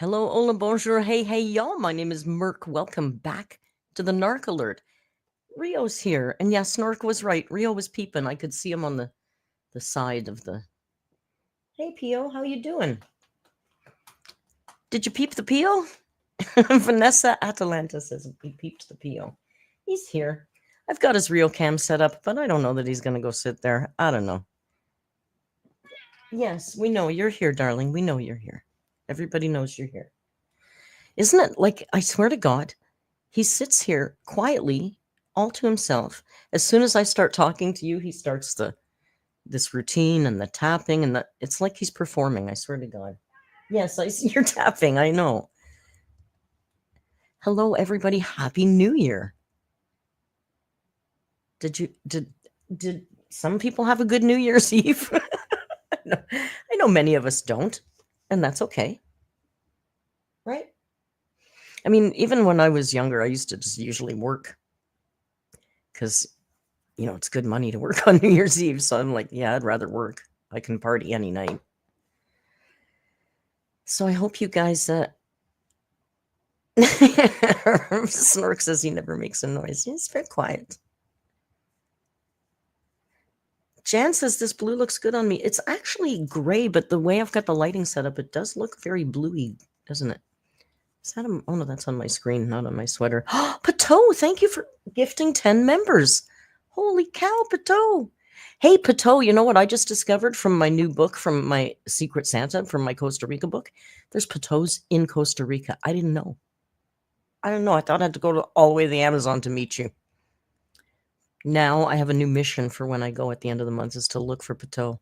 Hello, hola, bonjour, hey, y'all. My name is Merc. Welcome back to the Narc Alert. Rio's here. And yeah, Snork was right. Rio was peeping. I could see him on the side of the... Hey, Pio, how you doing? Did you peep the Pio? Vanessa Atalanta says he peeped the Pio. He's here. I've got his Rio cam set up, but I don't know that he's going to go sit there. I don't know. Yes, we know you're here, darling. We know you're here. Everybody knows you're here. Isn't it like, I swear to God, he sits here quietly, all to himself. As soon as I start talking to you, he starts this routine and the tapping, and it's like he's performing, I swear to God. Yes, I see you're tapping, I know. Hello, everybody. Happy New Year. Did some people have a good New Year's Eve? I know many of us don't, and that's okay. Right? I mean, even when I was younger, I used to just usually work because, it's good money to work on New Year's Eve. So I'm like, yeah, I'd rather work. I can party any night. So I hope you guys... Snork says he never makes a noise. He's very quiet. Jan says this blue looks good on me. It's actually gray, but the way I've got the lighting set up, it does look very bluey, doesn't it? Is that oh no, that's on my screen, not on my sweater. Pateau, thank you for gifting 10 members. Holy cow, Pateau. Hey, Pateau, you know what I just discovered from my new book, from my Secret Santa, from my Costa Rica book? There's Pateaus in Costa Rica. I didn't know. I thought I had to go all the way to the Amazon to meet you. Now I have a new mission for when I go at the end of the month, is to look for Pateau.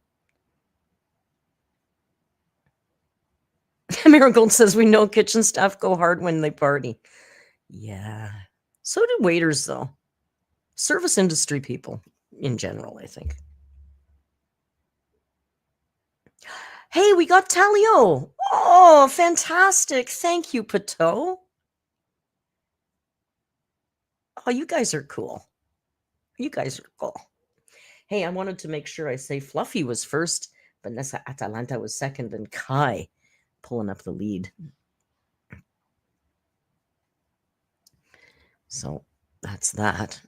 Marigold says, we know kitchen staff go hard when they party. Yeah. So do waiters, though. Service industry people in general, I think. Hey, we got Talio. Oh, fantastic. Thank you, Pateau. Oh, you guys are cool. You guys are cool. Hey, I wanted to make sure I say Fluffy was first, Vanessa Atalanta was second, and Kai pulling up the lead. So that's that.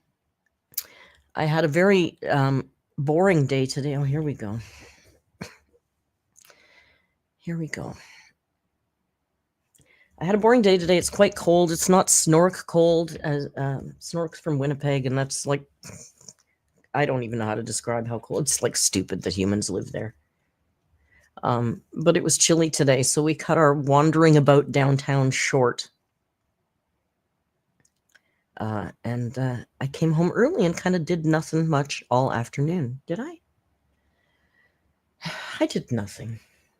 I had a very boring day today. Oh, here we go. Here we go. I had a boring day today. It's quite cold. It's not Snork cold. Snork's from Winnipeg, and that's like, I don't even know how to describe how cold. It's like stupid that humans live there. But it was chilly today, so we cut our wandering about downtown short. And I came home early and kind of did nothing much all afternoon. Did I? I did nothing.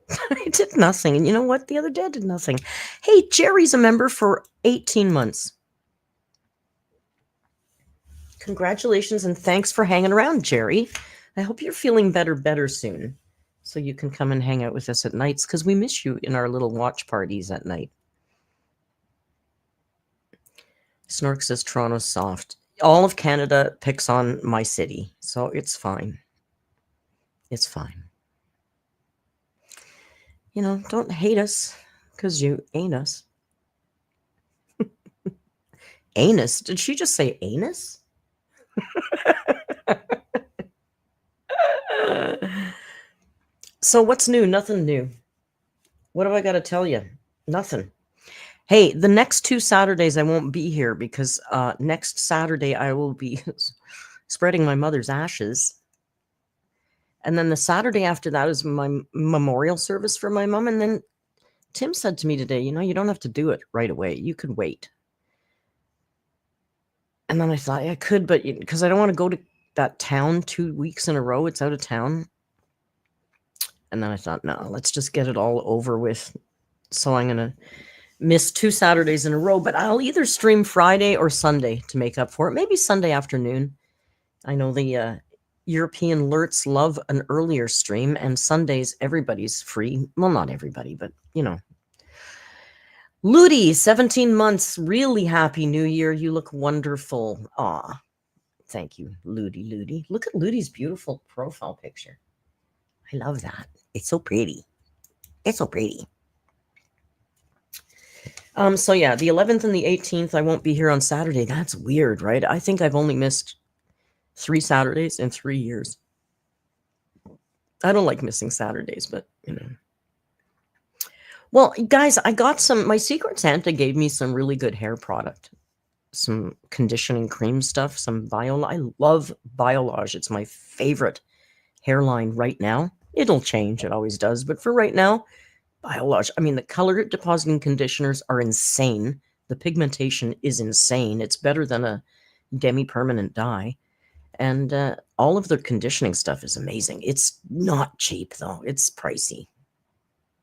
I did nothing. And you know what? The other day I did nothing. Hey, Jerry's a member for 18 months. Congratulations and thanks for hanging around, Jerry. I hope you're feeling better soon so you can come and hang out with us at nights because we miss you in our little watch parties at night. Snork says Toronto's soft. All of Canada picks on my city, so it's fine. It's fine. You know, don't hate us because you ain't us. Anus? Did she just say anus? So what's new? Nothing new. What have I got to tell you? Nothing. Hey, the next 2 Saturdays I won't be here because next Saturday I will be spreading my mother's ashes. And then the Saturday after that is my memorial service for my mom. And then Tim said to me today, you know, you don't have to do it right away. You could wait. And then I thought, yeah, I could, but because I don't want to go to that town 2 weeks in a row. It's out of town. And then I thought, no, let's just get it all over with. So I'm going to miss 2 Saturdays in a row, but I'll either stream Friday or Sunday to make up for it. Maybe Sunday afternoon. I know the European Lurts love an earlier stream, and Sundays everybody's free. Well, not everybody, but you know. Ludi, 17 months. Really happy New Year. You look wonderful. Aw. Thank you, Ludi. Look at Ludi's beautiful profile picture. I love that. It's so pretty. It's so pretty. So yeah, the 11th and the 18th, I won't be here on Saturday. That's weird, right? I think I've only missed 3 Saturdays in 3 years. I don't like missing Saturdays, but you know. Well, guys, I got my Secret Santa gave me some really good hair product. Some conditioning cream stuff, I love Biolage. It's my favorite hairline right now. It'll change, it always does, but for right now, Biolage. I mean, the color depositing conditioners are insane. The pigmentation is insane. It's better than a demi-permanent dye. And all of the conditioning stuff is amazing. It's not cheap, though. It's pricey.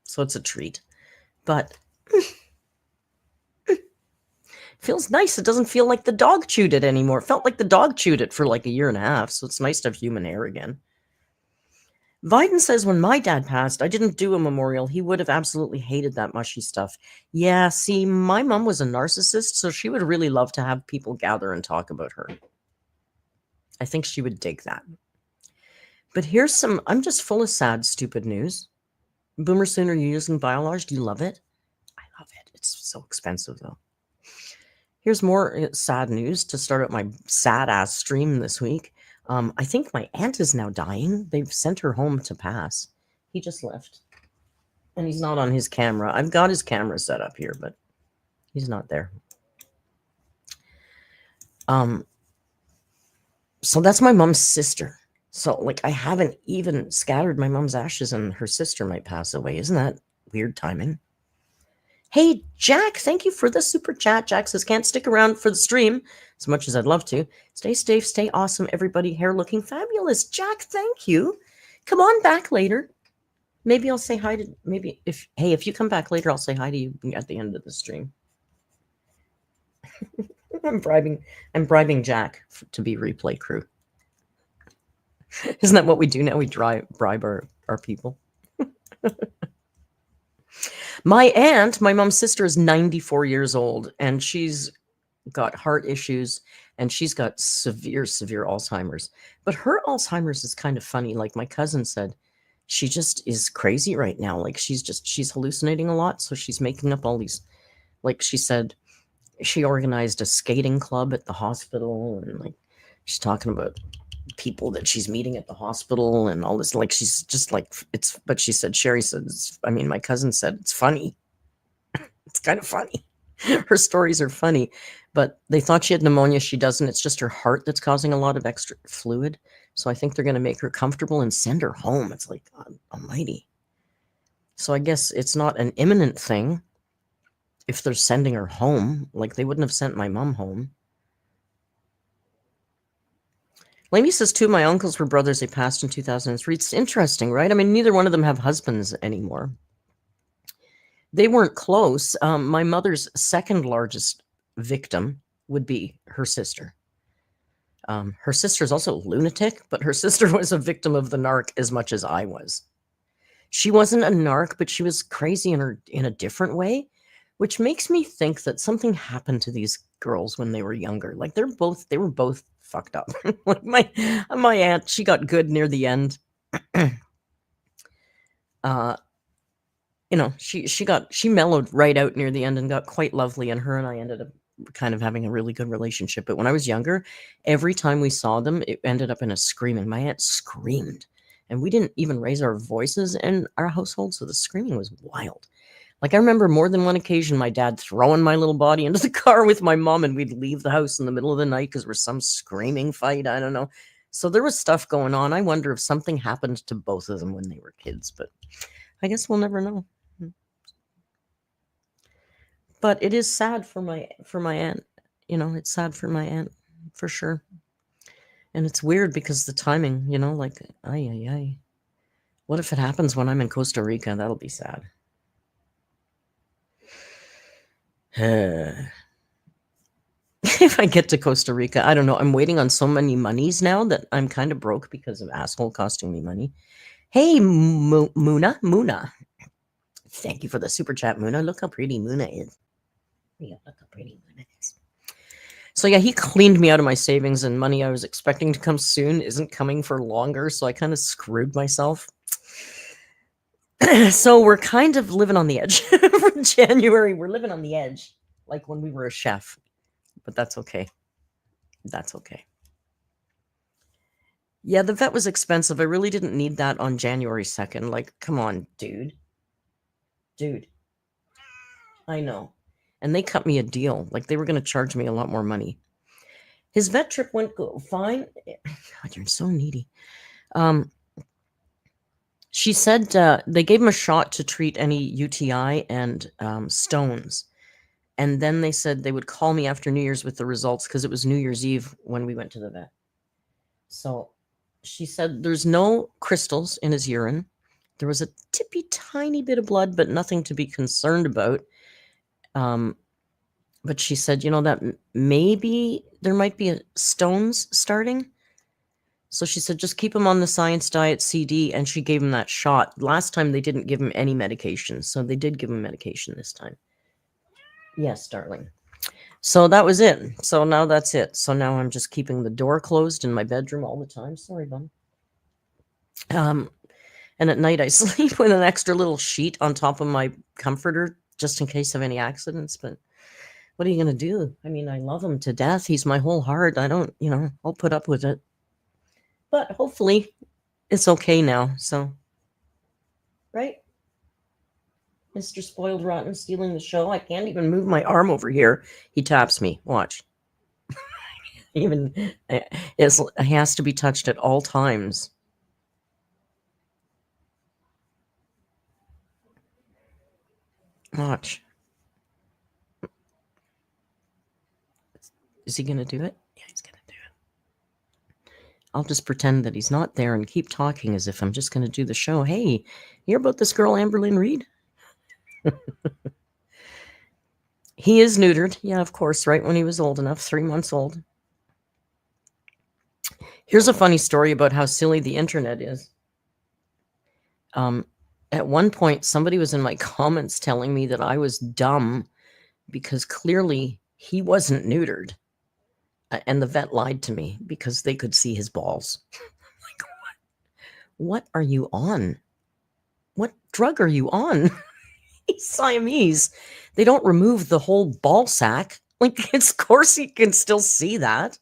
So it's a treat. But feels nice. It doesn't feel like the dog chewed it anymore. It felt like the dog chewed it for like a year and a half. So it's nice to have human hair again. Biden says, when my dad passed, I didn't do a memorial. He would have absolutely hated that mushy stuff. Yeah, see, my mom was a narcissist, so she would really love to have people gather and talk about her. I think she would dig that. But here's I'm just full of sad, stupid news. Boomer Sooner, you're using Biolage. Do you love it? I love it. It's so expensive, though. Here's more sad news to start out my sad-ass stream this week. I think my aunt is now dying. They've sent her home to pass. He just left. And he's not on his camera. I've got his camera set up here, but he's not there. So that's my mom's sister. So, like, I haven't even scattered my mom's ashes and her sister might pass away. Isn't that weird timing? Hey, Jack, thank you for the super chat. Jack says, can't stick around for the stream as much as I'd love to. Stay safe, stay awesome, everybody. Hair looking fabulous. Jack, thank you. Come on back later. Maybe I'll say hi to, if you come back later, I'll say hi to you at the end of the stream. I'm bribing Jack to be replay crew. Isn't that what we do now? We bribe our people. My aunt, my mom's sister, is 94 years old, and she's got heart issues, and she's got severe Alzheimer's. But her Alzheimer's is kind of funny. Like my cousin said, she just is crazy right now. Like she's hallucinating a lot, so she's making up all these. Like she said, she organized a skating club at the hospital, and like she's talking about people that she's meeting at the hospital and all this. Like she's just like it's. But she said, Sherry said, my cousin said it's funny. It's kind of funny. Her stories are funny, but they thought she had pneumonia. She doesn't. It's just her heart that's causing a lot of extra fluid. So I think they're going to make her comfortable and send her home. It's like, God almighty. So I guess it's not an imminent thing if they're sending her home. Like they wouldn't have sent my mom home. Lainey says, two of my uncles were brothers. They passed in 2003. It's interesting, right? I mean, neither one of them have husbands anymore. They weren't close. My mother's second largest victim would be her sister. Her sister's also a lunatic, but her sister was a victim of the narc as much as I was. She wasn't a narc, but she was crazy in a different way, which makes me think that something happened to these girls when they were younger. Like they were both fucked up. Like my aunt, she got good near the end. She mellowed right out near the end and got quite lovely, and her and I ended up kind of having a really good relationship. But when I was younger, every time we saw them, it ended up in a screaming. My aunt screamed, and we didn't even raise our voices in our household, so the screaming was wild. Like I remember more than one occasion my dad throwing my little body into the car with my mom, and we'd leave the house in the middle of the night because there was some screaming fight. I don't know. So there was stuff going on. I wonder if something happened to both of them when they were kids, but I guess we'll never know. But it is sad for my aunt. It's sad for my aunt for sure. And it's weird because the timing, like ay. What if it happens when I'm in Costa Rica? That'll be sad. If I get to Costa Rica, I don't know. I'm waiting on so many monies now that I'm kind of broke because of asshole costing me money. Hey, Muna. Thank you for the super chat, Muna. Look how pretty Muna is. Yeah, look how pretty Muna is. So yeah, he cleaned me out of my savings, and money I was expecting to come soon isn't coming for longer, so I kind of screwed myself. So we're kind of living on the edge. For January, we're living on the edge, like when we were a chef. But that's okay. That's okay. Yeah, the vet was expensive. I really didn't need that on January 2nd. Like, come on, dude. Dude. I know. And they cut me a deal. Like, they were going to charge me a lot more money. His vet trip went fine. God, you're so needy. She said they gave him a shot to treat any UTI and stones. And then they said they would call me after New Year's with the results because it was New Year's Eve when we went to the vet. So she said there's no crystals in his urine. There was a tippy tiny bit of blood, but nothing to be concerned about. But she said, that maybe there might be stones starting. So she said, just keep him on the science diet CD, and she gave him that shot. Last time they didn't give him any medication, so they did give him medication this time. Yes, darling. So that was it. So now that's it. So now I'm just keeping the door closed in my bedroom all the time. Sorry, bum. And at night I sleep with an extra little sheet on top of my comforter just in case of any accidents. But what are you going to do? I mean, I love him to death. He's my whole heart. I don't, I'll put up with it. But hopefully it's okay now. So, right? Mr. Spoiled Rotten stealing the show. I can't even move my arm over here. He taps me. Watch. Even it has to be touched at all times. Watch. Is he going to do it? Yeah, he's going to do it. I'll just pretend that he's not there and keep talking as if I'm just going to do the show. Hey, hear about this girl, Amberlynn Reed? He is neutered. Yeah, of course, right when he was old enough, 3 months old. Here's a funny story about how silly the internet is. At one point, somebody was in my comments telling me that I was dumb because clearly he wasn't neutered. And the vet lied to me because they could see his balls. Like, what are you on? What drug are you on? He's Siamese. They don't remove the whole ball sack. Like, of course he can still see that.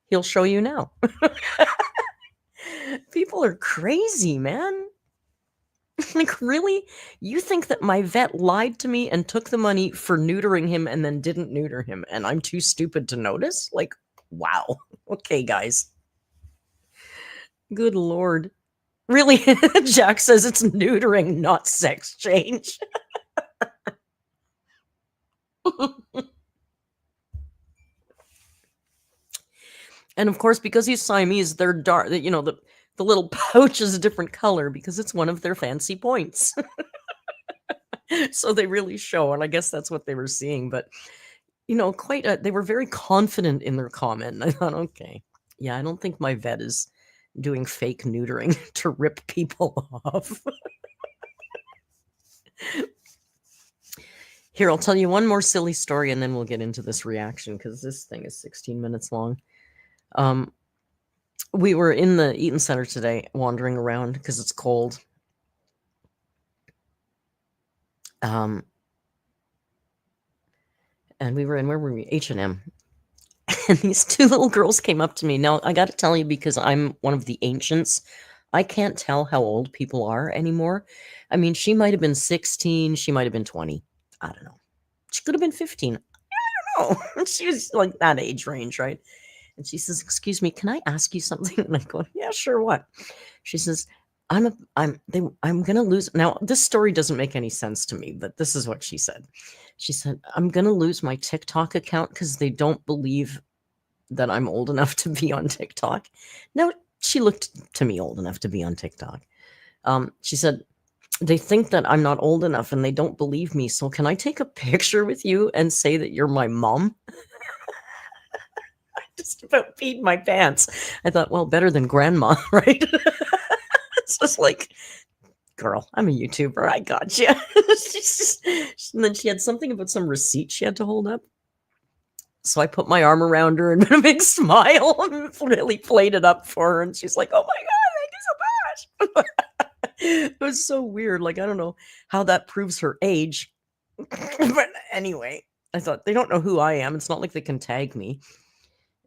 He'll show you now. People are crazy, man. Like, really? You think that my vet lied to me and took the money for neutering him and then didn't neuter him, and I'm too stupid to notice? Like, wow. Okay, guys. Good Lord. Really? Jack says it's neutering, not sex change. And of course, because he's Siamese, they're dark. The little pouch is a different color because it's one of their fancy points. So they really show, and I guess that's what they were seeing. But they were very confident in their comment. And I thought, okay, yeah, I don't think my vet is doing fake neutering to rip people off. Here, I'll tell you one more silly story, and then we'll get into this reaction because this thing is 16 minutes long. We were in the Eaton Center today, wandering around because it's cold. And we were in, where were we? H&M. And these two little girls came up to me. Now, I got to tell you, because I'm one of the ancients, I can't tell how old people are anymore. I mean, she might have been 16. She might have been 20. I don't know. She could have been 15. I don't know. She was like that age range, right? And she says, "Excuse me, can I ask you something?" And I go, "Yeah, sure, what?" She says, I'm going to lose. Now, this story doesn't make any sense to me, but this is what she said. She said, "I'm going to lose my TikTok account because they don't believe that I'm old enough to be on TikTok." Now, she looked to me old enough to be on TikTok. She said, "They think that I'm not old enough and they don't believe me. So can I take a picture with you and say that you're my mom?" I just about peed my pants. I thought, well, better than grandma, right? It's just like, girl, I'm a YouTuber. I got you. And then she had something about some receipt she had to hold up. So I put my arm around her and a big smile and really played it up for her. And she's like, "Oh my God, thank you so much." It was so weird. Like, I don't know how that proves her age. But anyway, I thought, they don't know who I am. It's not like they can tag me.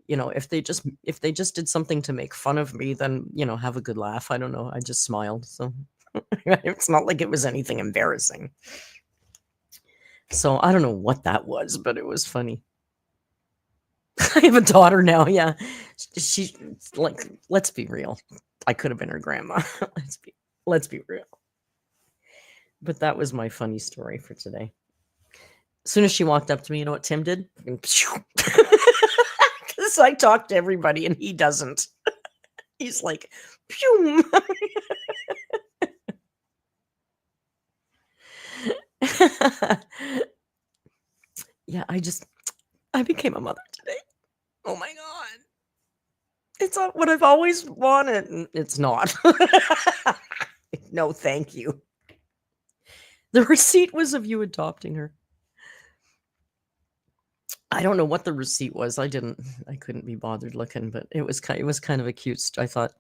If they just did something to make fun of me, then, have a good laugh. I don't know. I just smiled. So it's not like it was anything embarrassing. So I don't know what that was, but it was funny. I have a daughter now. Yeah. She, like, let's be real. I could have been her grandma. Let's be real. But that was my funny story for today. As soon as she walked up to me, you know what Tim did? Because I talk to everybody and he doesn't. He's like, pew. Yeah, I became a mother today. Oh my God. It's what I've always wanted. It's not. No, thank you. The receipt was of you adopting her. I don't know what the receipt was. I couldn't be bothered looking, but it was kind of a cute. I thought,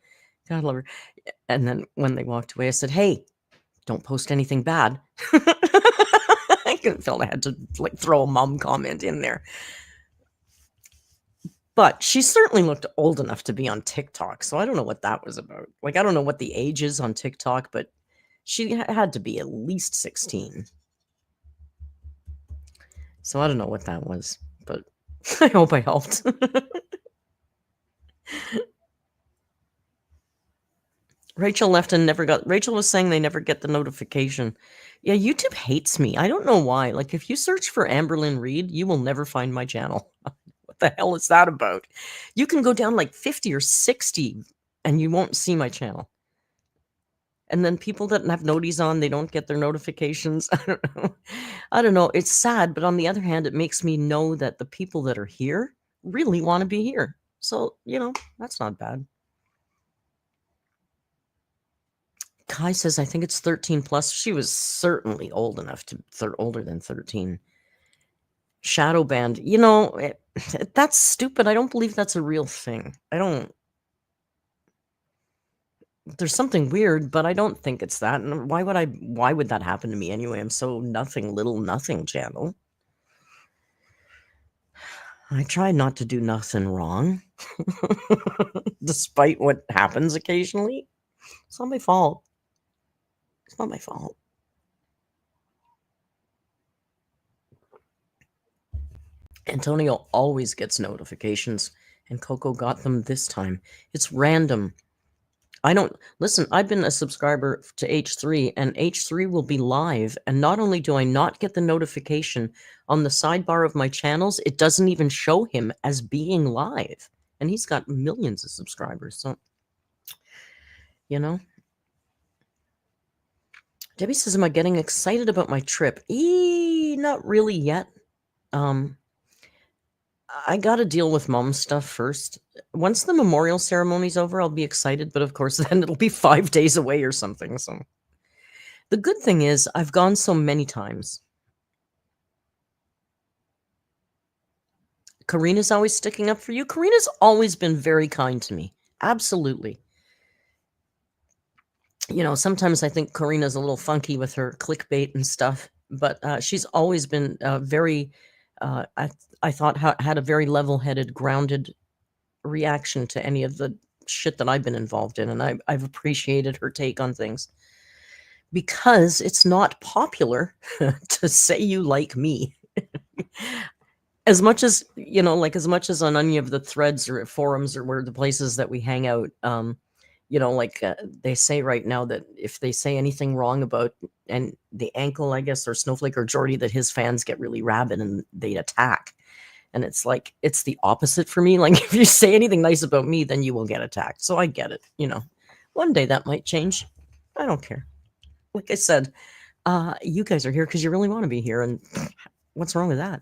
God love her. And then when they walked away, I said, "Hey, don't post anything bad." I felt I had to throw a mom comment in there. But she certainly looked old enough to be on TikTok, so I don't know what that was about. I don't know what the age is on TikTok, but she had to be at least 16. So I don't know what that was, but I hope I helped. Rachel left and Rachel was saying they never get the notification. Yeah, YouTube hates me. I don't know why. If you search for Amberlynn Reed, you will never find my channel. What the hell is that about? You can go down 50 or 60 and you won't see my channel. And then people that have noties on, they don't get their notifications. I don't know. It's sad, but on the other hand, it makes me know that the people that are here really want to be here. So, that's not bad. Kai says, "I think it's 13 plus." She was certainly old enough older than 13. Shadow banned. That's stupid. I don't believe that's a real thing. There's something weird, but I don't think it's that. And why would that happen to me anyway? I'm so little nothing channel. I try not to do nothing wrong, despite what happens occasionally. It's not my fault. It's not my fault. Antonio always gets notifications, and Coco got them this time. It's random. Listen, I've been a subscriber to H3, and H3 will be live, and not only do I not get the notification on the sidebar of my channels, it doesn't even show him as being live. And he's got millions of subscribers. So, you know. Debbie says, am I getting excited about my trip? Not really yet. I got to deal with mom stuff first. Once the memorial ceremony's over, I'll be excited. But of course, then it'll be 5 days away or something. So the good thing is I've gone so many times. Karina's always sticking up for you. Karina's always been very kind to me. Absolutely. You know, sometimes I think Karina's a little funky with her clickbait and stuff, but she's always been very, I thought, had a very level-headed, grounded reaction to any of the shit that I've been involved in. And I've appreciated her take on things. Because it's not popular to say you like me. As much as, you know, like as much as on any of the threads or forums or where the places that we hang out, you know, like they say right now that if they say anything wrong about and the ankle, I guess, or Snowflake or Jordy, that his fans get really rabid and they attack. And it's like, it's the opposite for me. Like if you say anything nice about me, then you will get attacked. So I get it. You know, one day that might change. I don't care. Like I said, you guys are here because you really want to be here. And what's wrong with that?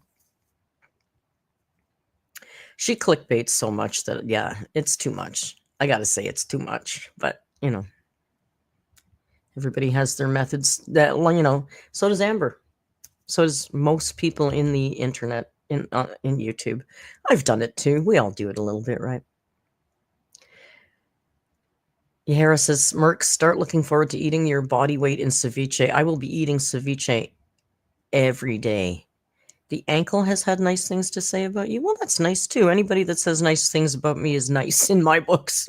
She clickbaits so much that, yeah, it's too much. I got to say it's too much. But, you know, everybody has their methods that, you know, so does Amber. So does most people in the internet, in YouTube. I've done it too. We all do it a little bit, right? Yahara says, Merc, start looking forward to eating your body weight in ceviche. I will be eating ceviche every day. The ankle has had nice things to say about you. Well, that's nice too. Anybody that says nice things about me is nice in my books.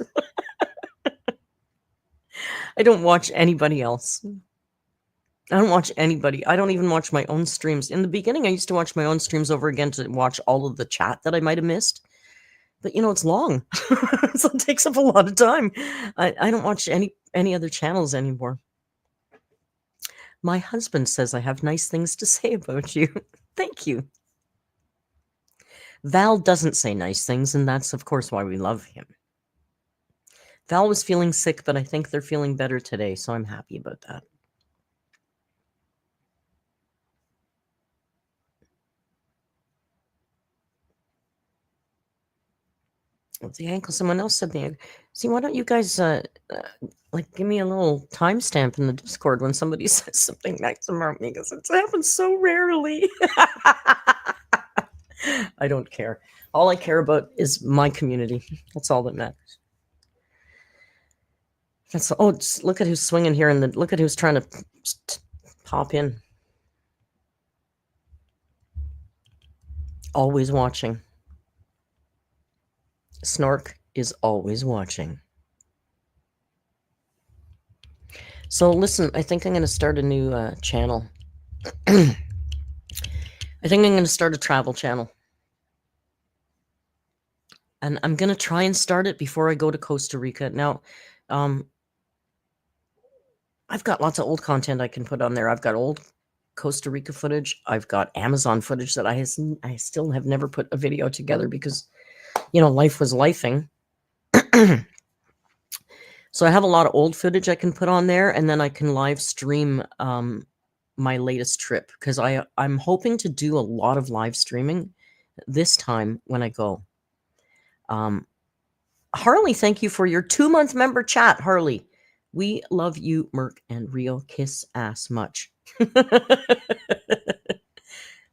I don't watch anybody else. I don't watch anybody. I don't even watch my own streams. In the beginning, I used to watch my own streams over again to watch all of the chat that I might have missed. But, you know, it's long. So it takes up a lot of time. I don't watch any other channels anymore. My husband says I have nice things to say about you. Thank you. Val doesn't say nice things, and that's, of course, why we love him. Val was feeling sick, but I think they're feeling better today, so I'm happy about that. The ankle, someone else said the ankle. See, why don't you guys like give me a little timestamp in the Discord when somebody says something nice about me, because it happens so rarely. I don't care. All I care about is my community. That's all that matters. That's look at who's swinging here, and look at who's trying to pop in. Always watching. Snork is always watching. So listen, I think I'm going to start a new channel. I think I'm going to start a travel channel. And I'm going to try and start it before I go to Costa Rica. Now, I've got lots of old content I can put on there. I've got old Costa Rica footage. I've got Amazon footage that I still have never put a video together because, you know, life was lifing. So I have a lot of old footage I can put on there, and then I can live stream my latest trip, because I'm hoping to do a lot of live streaming this time when I go. Harley, thank you for your 2-month member chat, Harley. We love you, Merc and Rio. Kiss ass much.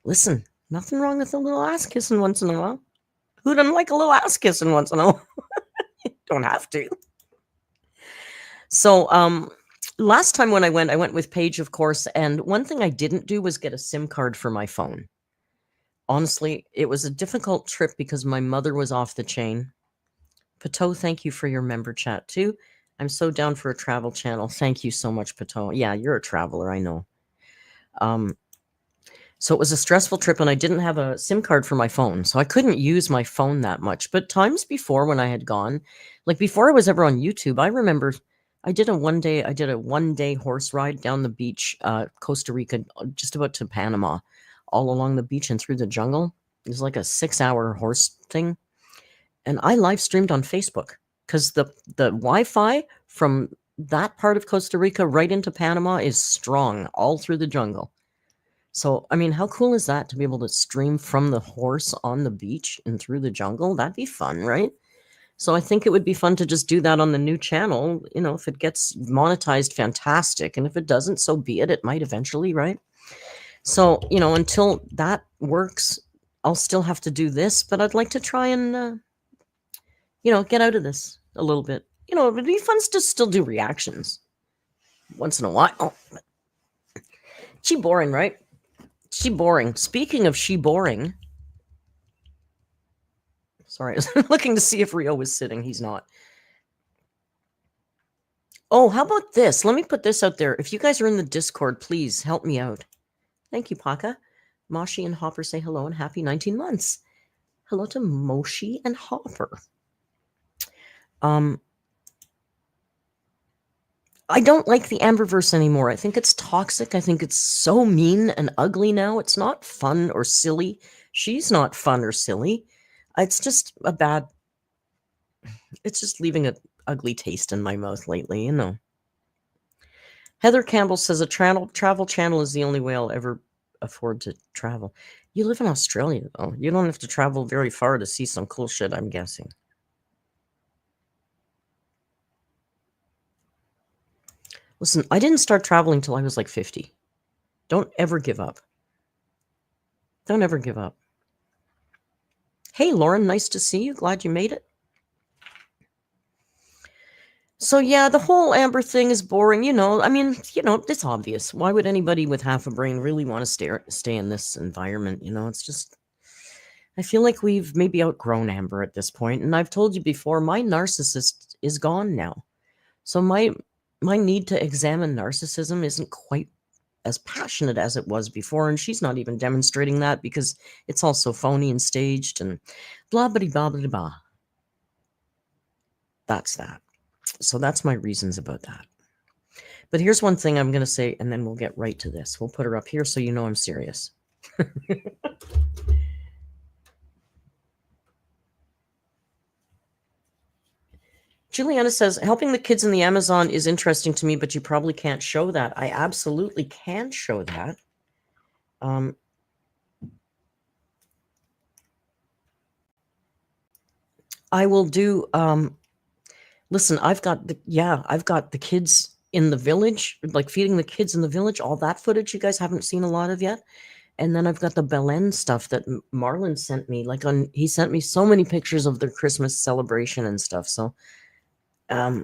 Listen, nothing wrong with a little ass kissing once in a while. Who doesn't like a little ass kissing once in a while? You don't have to. So, last time when I went with Paige, of course, and one thing I didn't do was get a SIM card for my phone. Honestly, it was a difficult trip because my mother was off the chain. Pato, thank you for your member chat too. I'm so down for a travel channel. Thank you so much, Pato. Yeah, you're a traveler, I know. So it was a stressful trip, and I didn't have a SIM card for my phone, so I couldn't use my phone that much. But times before, when I had gone, like before I was ever on YouTube, I remember I did a one-day horse ride down the beach, Costa Rica, just about to Panama, all along the beach and through the jungle. It was like a 6-hour horse thing. And I live streamed on Facebook because the Wi-Fi from that part of Costa Rica right into Panama is strong all through the jungle. So, I mean, how cool is that to be able to stream from the horse on the beach and through the jungle? That'd be fun, right? So I think it would be fun to just do that on the new channel. You know, if it gets monetized, fantastic. And if it doesn't, so be it. It might eventually, right? So, you know, until that works, I'll still have to do this, but I'd like to try and, you know, get out of this a little bit. You know, it'd be fun to still do reactions once in a while. Oh, she boring, right? She boring. Speaking of she boring. Sorry, I was looking to see if Rio was sitting. He's not. Oh, how about this? Let me put this out there. If you guys are in the Discord, please help me out. Thank you, Paka. Moshi and Hopper say hello and happy 19 months. Hello to Moshi and Hopper. I don't like the Amberverse anymore. I think it's toxic. I think it's so mean and ugly now. It's not fun or silly. She's not fun or silly. It's just a bad... It's just leaving an ugly taste in my mouth lately, you know. Heather Campbell says a travel channel is the only way I'll ever afford to travel. You live in Australia, though. You don't have to travel very far to see some cool shit, I'm guessing. Listen, I didn't start traveling till I was like 50. Don't ever give up. Don't ever give up. Hey, Lauren, nice to see you. Glad you made it. So, yeah, the whole Amber thing is boring. You know, I mean, you know, it's obvious. Why would anybody with half a brain really want to stay in this environment? You know, it's just... I feel like we've maybe outgrown Amber at this point. And I've told you before, my narcissist is gone now. So my need to examine narcissism isn't quite as passionate as it was before, and she's not even demonstrating that because it's all so phony and staged and blah blah blah blah blah. That's that. So that's my reasons about that. But here's one thing I'm going to say, and then we'll get right to this. We'll put her up here so you know I'm serious. Juliana says, helping the kids in the Amazon is interesting to me, but you probably can't show that. I absolutely can show that. I will do, listen, I've got the kids in the village, like feeding the kids in the village, all that footage you guys haven't seen a lot of yet. And then I've got the Belen stuff that Marlon sent me. He sent me so many pictures of their Christmas celebration and stuff. So, God,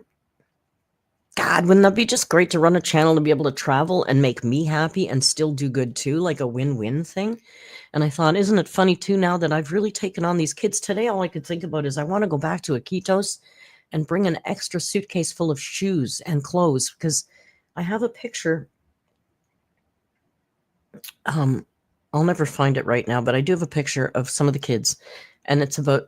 wouldn't that be just great to run a channel to be able to travel and make me happy and still do good too, like a win-win thing? And I thought, isn't it funny too, now that I've really taken on these kids today, all I could think about is I want to go back to Iquitos and bring an extra suitcase full of shoes and clothes, because I have a picture. I'll never find it right now, but I do have a picture of some of the kids, and it's about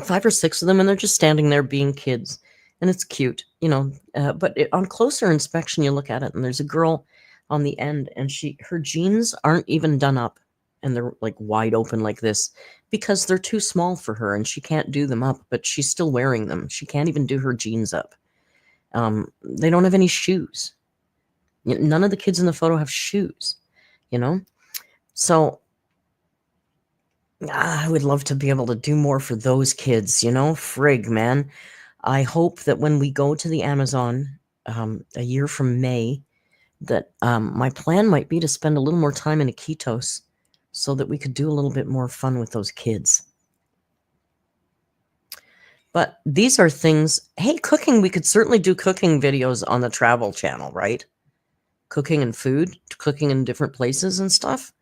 5 or 6 of them, and they're just standing there being kids. And it's cute, you know, but on closer inspection, you look at it and there's a girl on the end, and her jeans aren't even done up, and they're like wide open like this because they're too small for her and she can't do them up, but she's still wearing them. She can't even do her jeans up. They don't have any shoes. None of the kids in the photo have shoes, you know? So I would love to be able to do more for those kids, you know? Frig, man. I hope that when we go to the Amazon a year from May, that my plan might be to spend a little more time in Iquitos so that we could do a little bit more fun with those kids. But these are things... Hey, cooking, we could certainly do cooking videos on the travel channel, right? Cooking and food, cooking in different places and stuff.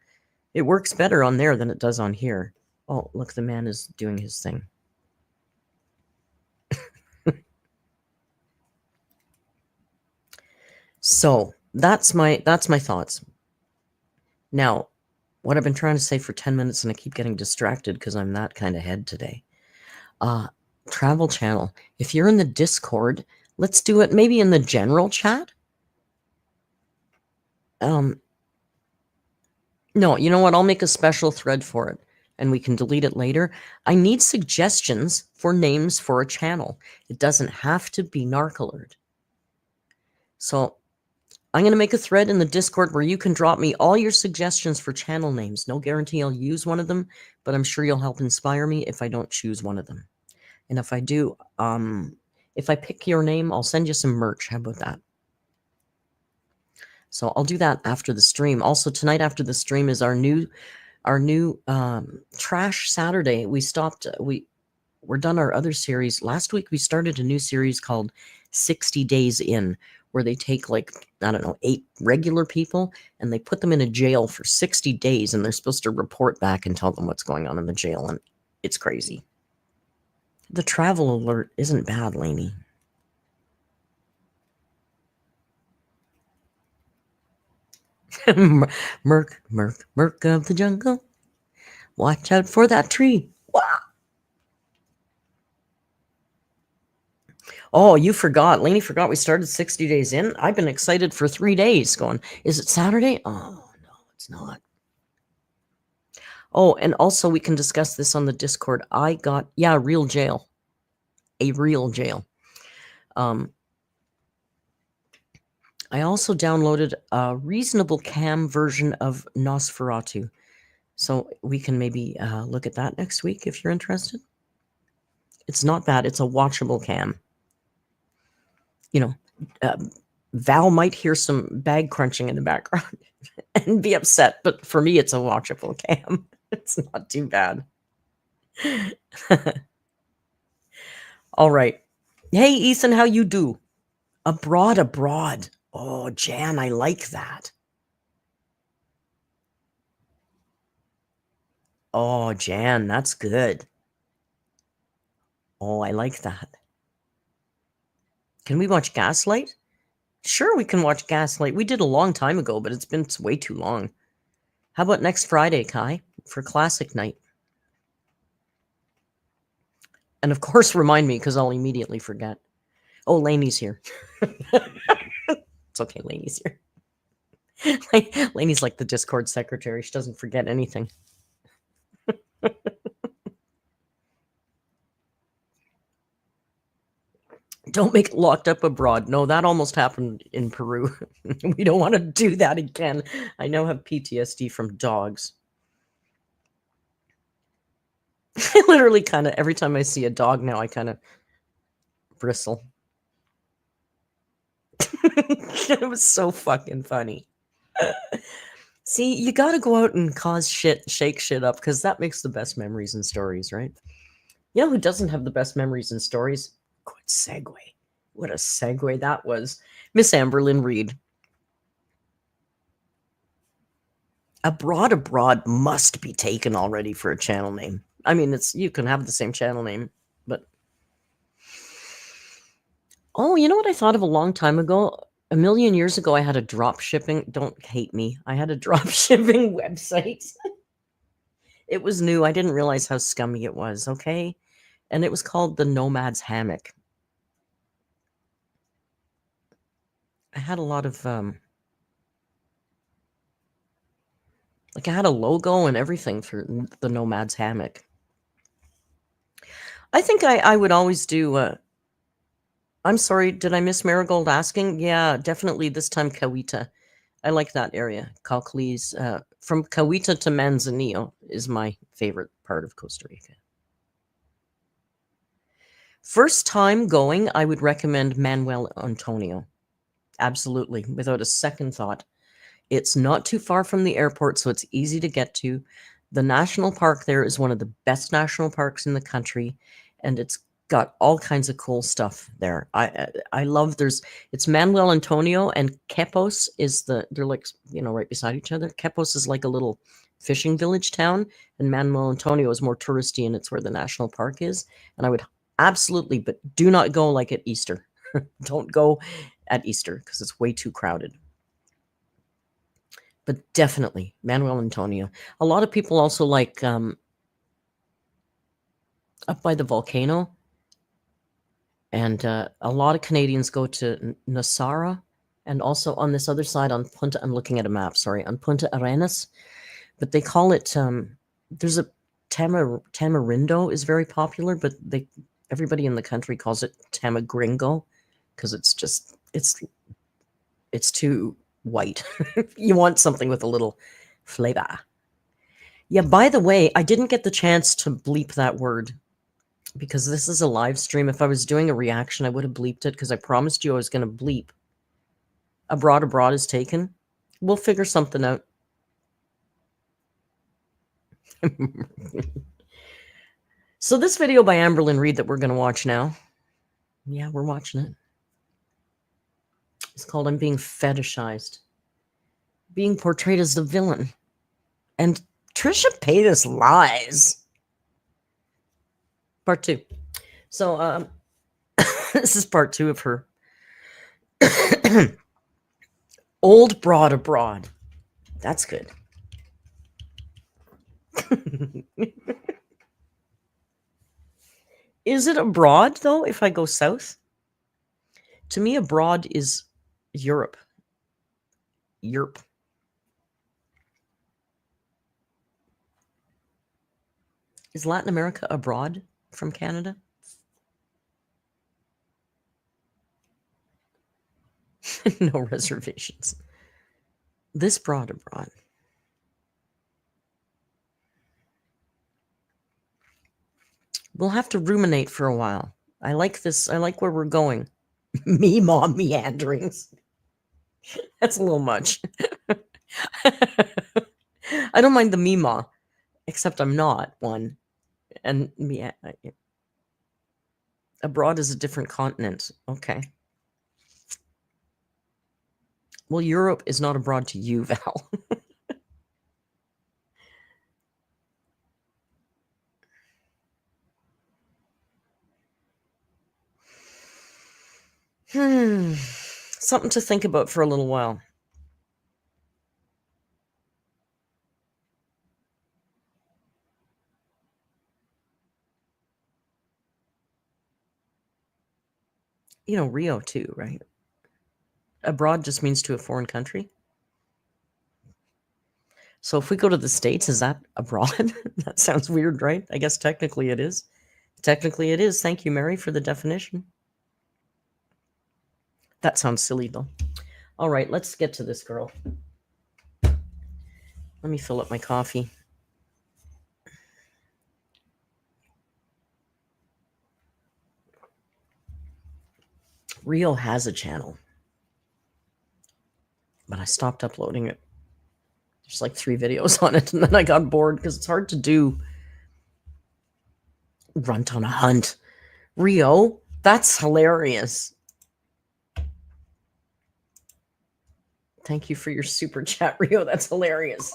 It works better on there than it does on here. Oh, look, the man is doing his thing. So that's my thoughts. Now, what I've been trying to say for 10 minutes, and I keep getting distracted because I'm that kind of head today. Travel channel. If you're in the Discord, let's do it maybe in the general chat. No, you know what? I'll make a special thread for it. and we can delete it later. I need suggestions for names for a channel. It doesn't have to be Narc-alert. So I'm going to make a thread in the Discord where you can drop me all your suggestions for channel names. No guarantee I'll use one of them, but I'm sure you'll help inspire me if I don't choose one of them. And if I do, if I pick your name, I'll send you some merch. How about that? So I'll do that after the stream. Also, tonight after the stream is our new Trash Saturday. We're done our other series. Last week we started a new series called 60 Days In, where they take, like, I don't know, 8 regular people and they put them in a jail for 60 days, and they're supposed to report back and tell them what's going on in the jail, and it's crazy. The travel alert isn't bad, Lainey. Merc of the jungle. Watch out for that tree. Wow. Oh, you forgot. Lainey forgot we started 60 days in. I've been excited for 3 days going, is it Saturday? Oh, no, it's not. Oh, and also we can discuss this on the Discord. I got, real jail. A real jail. I also downloaded a reasonable cam version of Nosferatu. So we can maybe look at that next week if you're interested. It's not bad. It's a watchable cam. Val might hear some bag crunching in the background and be upset, but for me, it's a watchable cam. It's not too bad. All right. Hey, Ethan, how you do? Abroad. Oh, Jan, I like that. Oh, Jan, that's good. Oh, I like that. Can we watch Gaslight? Sure, we can watch Gaslight. We did a long time ago, but it's been way too long. How about next Friday, Kai, for classic night? And of course, remind me, because I'll immediately forget. Oh, Lainey's here. It's okay, Lainey's here. Lainey's like the Discord secretary. She doesn't forget anything. Don't make it locked up abroad. No, that almost happened in Peru. We don't want to do that again. I now have PTSD from dogs. I literally kind of, every time I see a dog now, I kind of bristle. It was so fucking funny. See, you got to go out and cause shit, shake shit up, because that makes the best memories and stories, right? You know who doesn't have the best memories and stories? Good segue. What a segue that was. Miss Amberlynn Reed. Abroad must be taken already for a channel name. I mean, you can have the same channel name, but... Oh, you know what I thought of a long time ago? A million years ago, I had a drop shipping... Don't hate me. I had a drop shipping website. It was new. I didn't realize how scummy it was, okay? And it was called The Nomad's Hammock. I had a lot of... Like, I had a logo and everything for The Nomad's Hammock. I think I would always do... I'm sorry, did I miss Marigold asking? Yeah, definitely this time Cahuita. I like that area. Cauclis. From Cahuita to Manzanillo is my favorite part of Costa Rica. First time going, I would recommend Manuel Antonio. Absolutely, without a second thought. It's not too far from the airport, so it's easy to get to. The national park there is one of the best national parks in the country, and it's got all kinds of cool stuff there. I love it's Manuel Antonio and Quepos they're like, right beside each other. Quepos is like a little fishing village town, and Manuel Antonio is more touristy, and it's where the national park is. And I would absolutely, but do not go like at Easter. Don't go at Easter because it's way too crowded. But definitely Manuel Antonio. A lot of people also like up by the volcano. And a lot of Canadians go to Nasara, and also on this other side on Punta, I'm looking at a map, sorry, on Punta Arenas. But they call it, there's tamarindo is very popular, but everybody in the country calls it tamagringo because it's too white. You want something with a little flavor. Yeah, by the way, I didn't get the chance to bleep that word because this is a live stream. If I was doing a reaction, I would have bleeped it because I promised you I was going to bleep. Abroad is taken. We'll figure something out. So this video by Amberlynn Reid that we're going to watch now. Yeah, we're watching it. It's called I'm Being Fetishized. Being portrayed as the villain. And Trisha Paytas lies. Part 2. So this is part 2 of her Old Broad Abroad. That's good. Is it abroad, though, if I go south? To me, abroad is Europe. Europe. Is Latin America abroad from Canada? No reservations. This broad abroad. We'll have to ruminate for a while. I like this. I like where we're going. Meemaw meanderings. That's a little much. I don't mind the meemaw, except I'm not one. And abroad is a different continent. Okay. Well, Europe is not abroad to you, Val. Something to think about for a little while. You know, Rio too, right? Abroad just means to a foreign country. So if we go to the States, is that abroad? That sounds weird, right? I guess technically it is. Technically it is. Thank you, Mary, for the definition. That sounds silly, though. All right, let's get to this girl. Let me fill up my coffee. Rio has a channel, but I stopped uploading it. There's like 3 videos on it, and then I got bored because it's hard to do. Runt on a hunt. Rio, that's hilarious. Thank you for your super chat, Rio. That's hilarious.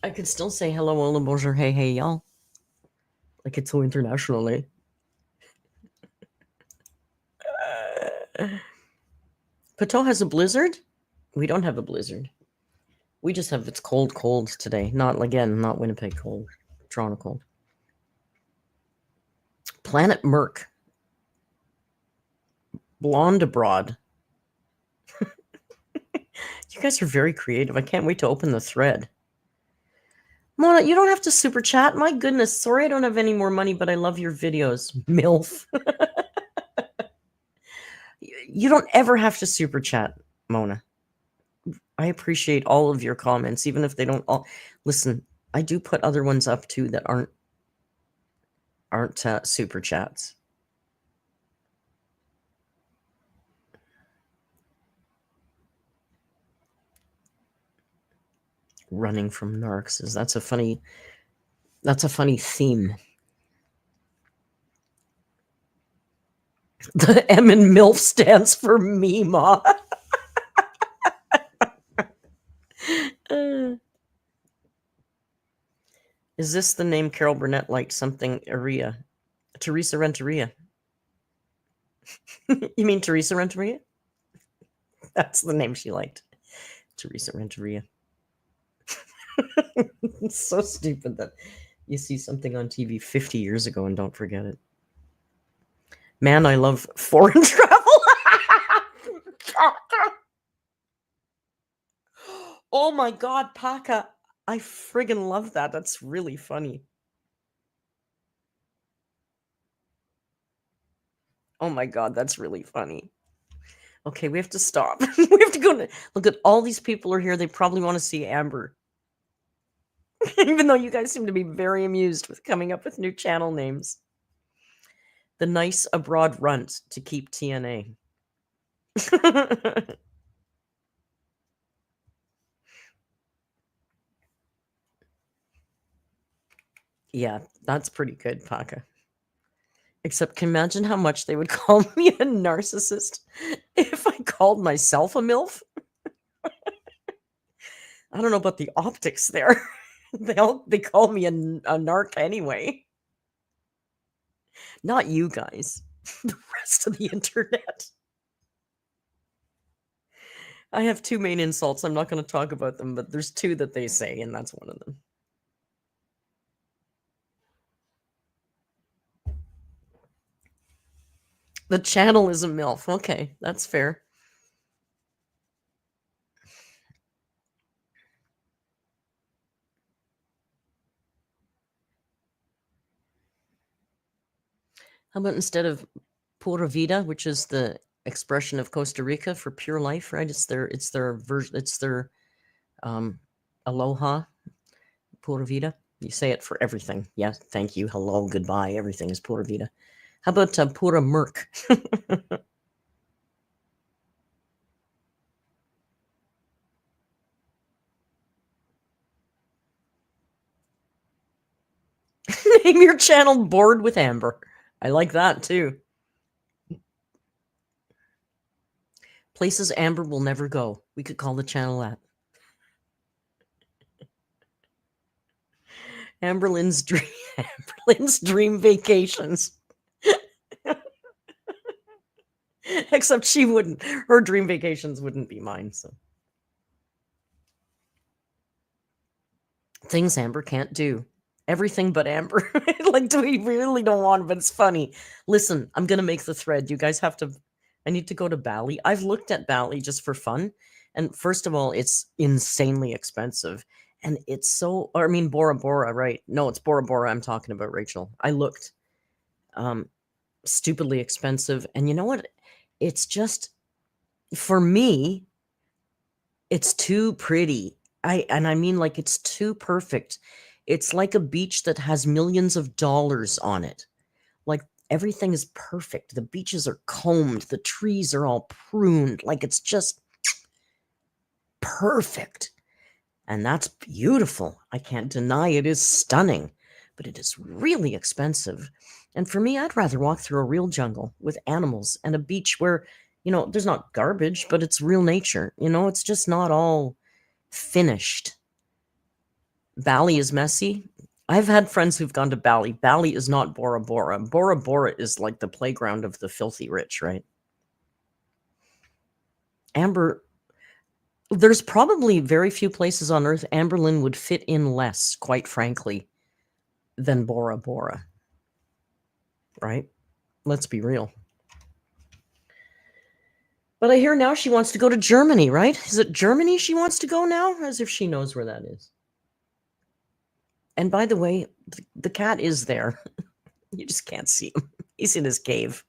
I could still say hello, hola, bonjour, hey, hey, y'all. Like it's so international, eh? Pateau has a blizzard? We don't have a blizzard. We just have it's cold today. Not Winnipeg cold. Toronto cold. Planet Merc. Blonde Abroad. You guys are very creative. I can't wait to open the thread. Mona, you don't have to super chat. My goodness. Sorry I don't have any more money, but I love your videos. MILF. You don't ever have to super chat, Mona. I appreciate all of your comments, even if they don't all... Listen, I do put other ones up, too, that aren't super chats. Running from narcs. That's a funny theme. The M in MILF stands for Meemaw. Is this the name Carol Burnett liked? Something Aria? Teresa Renteria. You mean Teresa Renteria? That's the name she liked. Teresa Renteria. It's so stupid that you see something on TV 50 years ago and don't forget it. Man, I love foreign travel. Oh my God, Paka. I friggin' love that. That's really funny. Oh my God, that's really funny. Okay, we have to stop. We have to go. Look at all these people are here. They probably want to see Amber. Even though you guys seem to be very amused with coming up with new channel names. The nice abroad runt to keep TNA. Yeah, that's pretty good, Paka. Except, can you imagine how much they would call me a narcissist if I called myself a MILF? I don't know about the optics there. They call me a narc anyway. Not you guys. The rest of the internet. I have two main insults. I'm not going to talk about them, but there's two that they say, and that's one of them. The channel is a MILF. Okay, that's fair. How about instead of pura vida, which is the expression of Costa Rica for pure life, right? It's their version. It's their aloha, pura vida. You say it for everything. Yes, thank you, hello, goodbye. Everything is pura vida. How about pura merc? Name your channel Bored with Amber. I like that too. Places Amber will never go. We could call the channel that. Amberlynn's dream vacations. Except she wouldn't. Her dream vacations wouldn't be mine. So things Amber can't do. Everything but Amber. Like, do we really don't want it, but it's funny. Listen, I'm gonna make the thread. You guys have to. I need to go to Bali. I've looked at Bali just for fun, and first of all, it's insanely expensive, and it's so. Or I mean, Bora Bora, right? No, it's Bora Bora. I'm talking about, Rachel. I looked. Stupidly expensive, and you know what? It's just, for me, it's too pretty. I mean, like, it's too perfect. It's like a beach that has millions of dollars on it. Like, everything is perfect. The beaches are combed, the trees are all pruned. Like, it's just perfect. And that's beautiful. I can't deny it is stunning, but it is really expensive. And for me, I'd rather walk through a real jungle with animals and a beach where, there's not garbage, but it's real nature. It's just not all finished. Bali is messy. I've had friends who've gone to Bali. Bali is not Bora Bora. Bora Bora is like the playground of the filthy rich, right? Amber, there's probably very few places on earth Amberlynn would fit in less, quite frankly, than Bora Bora. Right? Let's be real. But I hear now she wants to go to Germany, right? Is it Germany she wants to go now? As if she knows where that is. And by the way, the cat is there. You just can't see him. He's in his cave.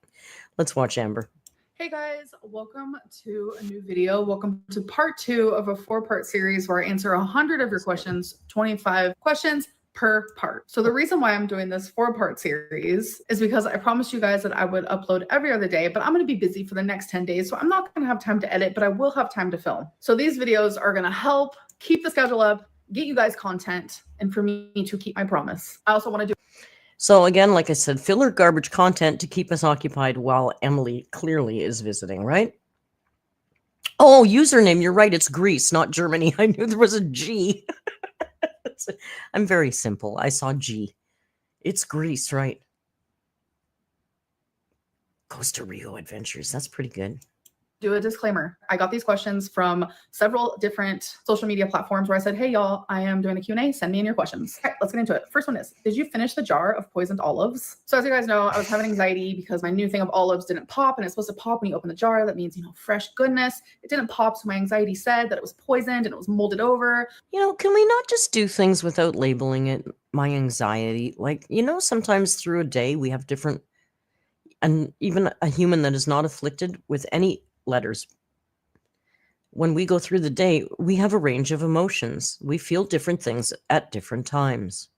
Let's watch Amber. Hey guys, welcome to a new video. Welcome to part 2 of a 4-part series where I answer 100 of your questions, 25 questions per part. So the reason why I'm doing this 4-part series is because I promised you guys that I would upload every other day, but I'm going to be busy for the next 10 days. So I'm not going to have time to edit, but I will have time to film. So these videos are going to help keep the schedule up, get you guys content, and for me to keep my promise. I also want to do. So again, like I said, filler garbage content to keep us occupied while Emily clearly is visiting, right? Oh, username, you're right. It's Greece, not Germany. I knew there was a G. I'm very simple. I saw G. It's Greece, right? Costa Rica Adventures. That's pretty good. do a disclaimer. I got these questions from several different social media platforms where I said, hey, y'all, I am doing a Q&A. Send me in your questions. Okay, let's get into it. First one is, did you finish the jar of poisoned olives? So as you guys know, I was having anxiety because my new thing of olives didn't pop, and it's supposed to pop when you open the jar. That means, fresh goodness. It didn't pop, so my anxiety said that it was poisoned and it was molded over. Can we not just do things without labeling it? My anxiety. Like, sometimes through a day we have different, and even a human that is not afflicted with any letters, when we go through the day, we have a range of emotions. We feel different things at different times.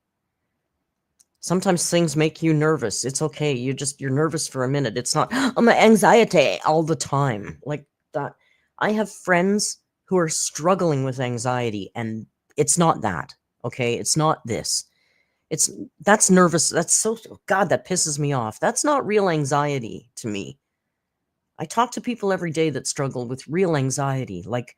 Sometimes things make you nervous. It's okay. You're nervous for a minute. It's not, oh, my anxiety all the time. Like that. I have friends who are struggling with anxiety, and it's not that. Okay. It's not this. That's nervous. That's so, God, that pisses me off. That's not real anxiety to me. I talk to people every day that struggle with real anxiety, like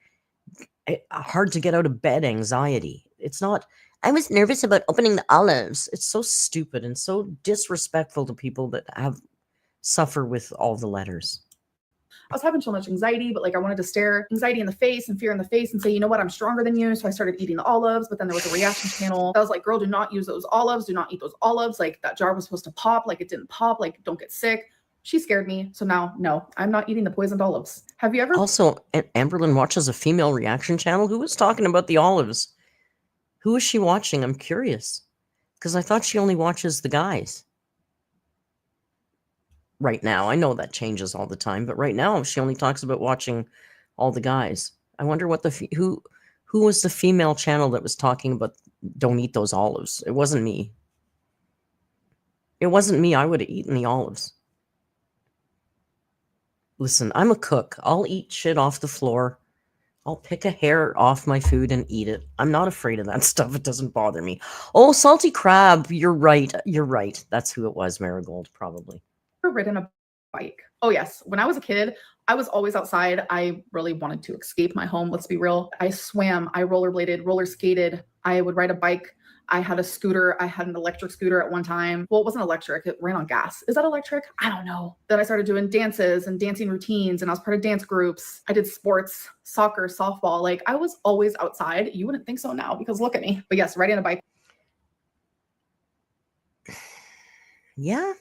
hard to get out of bed anxiety. It's not, I was nervous about opening the olives. It's so stupid and so disrespectful to people that suffer with all the letters. I was having so much anxiety, but I wanted to stare anxiety in the face and fear in the face and say, you know what, I'm stronger than you. So I started eating the olives, but then there was a reaction channel that was like, girl, do not use those olives. Do not eat those olives. That jar was supposed to pop. It didn't pop. Don't get sick. She scared me. So now, no, I'm not eating the poisoned olives. Have you ever? Also, Amberlynn watches a female reaction channel. Who was talking about the olives? Who is she watching? I'm curious. Because I thought she only watches the guys. Right now. I know that changes all the time, but right now she only talks about watching all the guys. I wonder what who was the female channel that was talking about don't eat those olives. It wasn't me. It wasn't me. I would have eaten the olives. Listen, I'm a cook. I'll eat shit off the floor. I'll pick a hair off my food and eat it. I'm not afraid of that stuff. It doesn't bother me. Oh, salty crab. You're right. You're right. That's who it was, Marigold, probably. Ridden a bike? Oh yes. When I was a kid, I was always outside. I really wanted to escape my home. Let's be real. I swam, I rollerbladed, roller skated. I would ride a bike. I had a scooter. I had an electric scooter at one time. Well, it wasn't electric. It ran on gas. Is that electric? I don't know. Then I started doing dances and dancing routines, and I was part of dance groups. I did sports, soccer, softball. I was always outside. You wouldn't think so now because look at me. But yes, riding a bike. Yeah.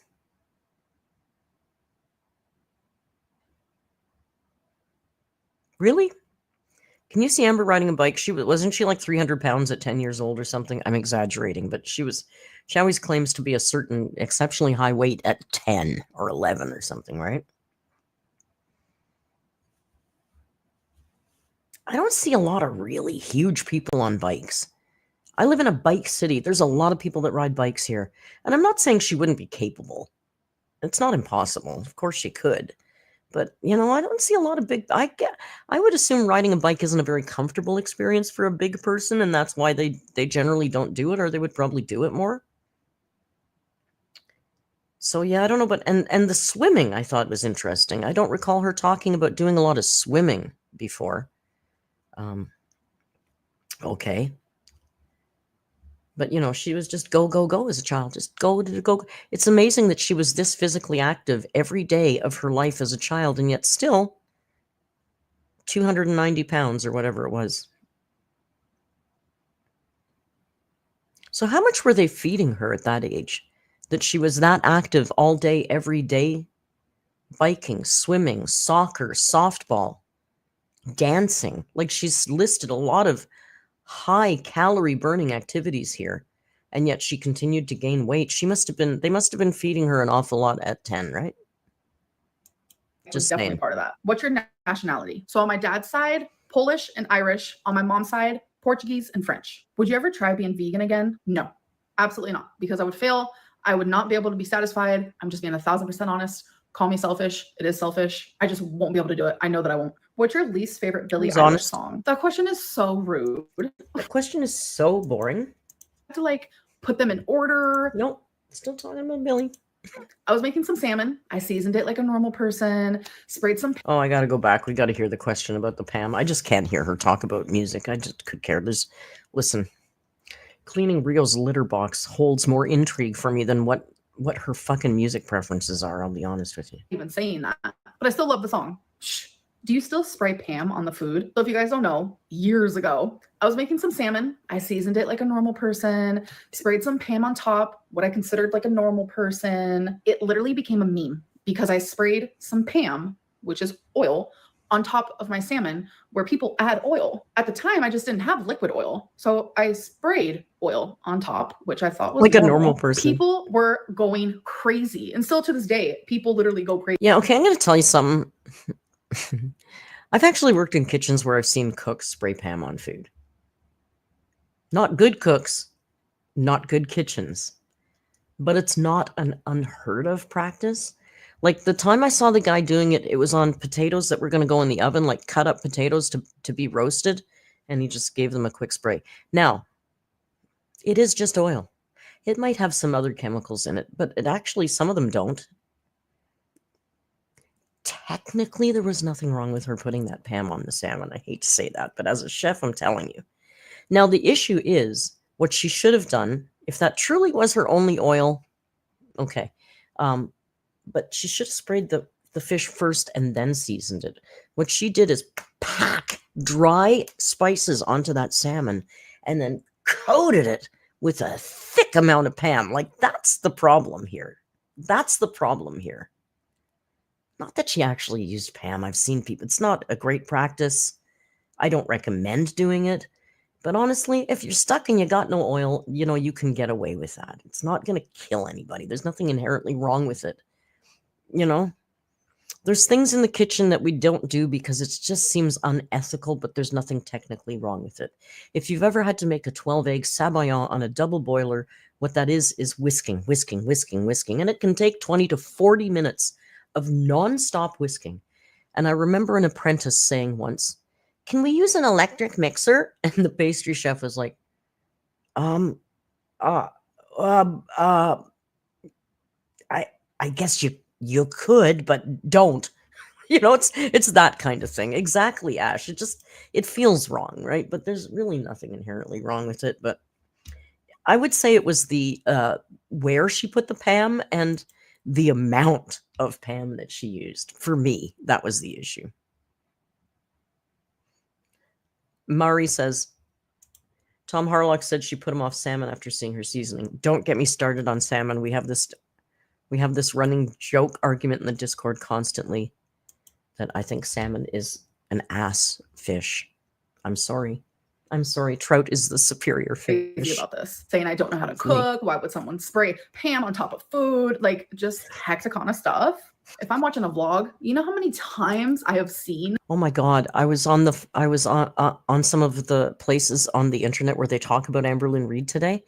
Really? Can you see Amber riding a bike? Wasn't she like 300 pounds at 10 years old or something? I'm exaggerating, but she always claims to be a certain exceptionally high weight at 10 or 11 or something, right? I don't see a lot of really huge people on bikes. I live in a bike city. There's a lot of people that ride bikes here. And I'm not saying she wouldn't be capable. It's not impossible. Of course she could. But, I don't see a lot of big... I would assume riding a bike isn't a very comfortable experience for a big person, and that's why they generally don't do it, or they would probably do it more. So, yeah, I don't know, but... And the swimming, I thought, was interesting. I don't recall her talking about doing a lot of swimming before. Okay. But, she was just go, go, go as a child. Just go. It's amazing that she was this physically active every day of her life as a child, and yet still 290 pounds or whatever it was. So how much were they feeding her at that age? That she was that active all day, every day? Biking, swimming, soccer, softball, dancing. She's listed a lot of high calorie burning activities here, and yet she continued to gain weight. They must have been feeding her an awful lot at 10, right? Just definitely part of that. What's your nationality? So on my dad's side, Polish and Irish. On my mom's side, Portuguese and French. Would you ever try being vegan again? No, absolutely not, because I would fail. I would not be able to be satisfied. I'm just being 1,000% honest. Call me selfish. It is selfish. I just won't be able to do it. I know that I won't. What's your least favorite Billie Eilish song? That question is so rude. That question is so boring. I have to put them in order. Nope. Still talking about Billie. I was making some salmon. I seasoned it like a normal person, sprayed some. Oh, I got to go back. We got to hear the question about the Pam. I just can't hear her talk about music. I just could care. Listen, cleaning Rio's litter box holds more intrigue for me than what her fucking music preferences are. I'll be honest with you. Even saying that, but I still love the song. Shh. Do you still spray Pam on the food? So if you guys don't know, years ago, I was making some salmon. I seasoned it like a normal person, sprayed some Pam on top, what I considered like a normal person. It literally became a meme because I sprayed some Pam, which is oil, on top of my salmon where people add oil. At the time, I just didn't have liquid oil. So I sprayed oil on top, which I thought was like a normal person. People were going crazy. And still to this day, people literally go crazy. Yeah, okay, I'm going to tell you something. I've actually worked in kitchens where I've seen cooks spray Pam on food. Not good cooks, not good kitchens. But it's not an unheard of practice. Like the time I saw the guy doing it, it was on potatoes that were going to go in the oven, like cut up potatoes to be roasted, and he just gave them a quick spray. Now, it is just oil. It might have some other chemicals in it, but it actually, some of them don't. Technically, there was nothing wrong with her putting that Pam on the salmon. I hate to say that, but as a chef, I'm telling you. Now, the issue is what she should have done, if that truly was her only oil, okay. But she should have sprayed the fish first and then seasoned it. What she did is pack dry spices onto that salmon and then coated it with a thick amount of Pam. Like, that's the problem here. That's the problem here. Not that she actually used Pam. I've seen people. It's not a great practice. I don't recommend doing it. But honestly, if you're stuck and you got no oil, you know, you can get away with that. It's not going to kill anybody. There's nothing inherently wrong with it. You know, there's things in the kitchen that we don't do because it just seems unethical, but there's nothing technically wrong with it. If you've ever had to make a 12-egg sabayon on a double boiler, what that is whisking, whisking, whisking, whisking. And it can take 20 to 40 minutes of nonstop whisking. And I remember an apprentice saying once, "Can we use an electric mixer?" And the pastry chef was like, I guess you could, but don't. You know, it's that kind of thing. Exactly, Ash. It feels wrong, right? But there's really nothing inherently wrong with it. But I would say it was the where she put the Pam and the amount of Pam that she used. For me, that was the issue. Mari says, Tom Harlock said she put him off salmon after seeing her seasoning. Don't get me started on salmon. We have this running joke argument in the Discord constantly that I think salmon is an ass fish. I'm sorry. Trout is the superior fish. Crazy about this, saying I don't know how to cook. Why would someone spray Pam on top of food? Like, just hecticana stuff. If I'm watching a vlog, you know how many times I have seen. Oh my God, I was on some of the places on the internet where they talk about Amberlynn Reid today,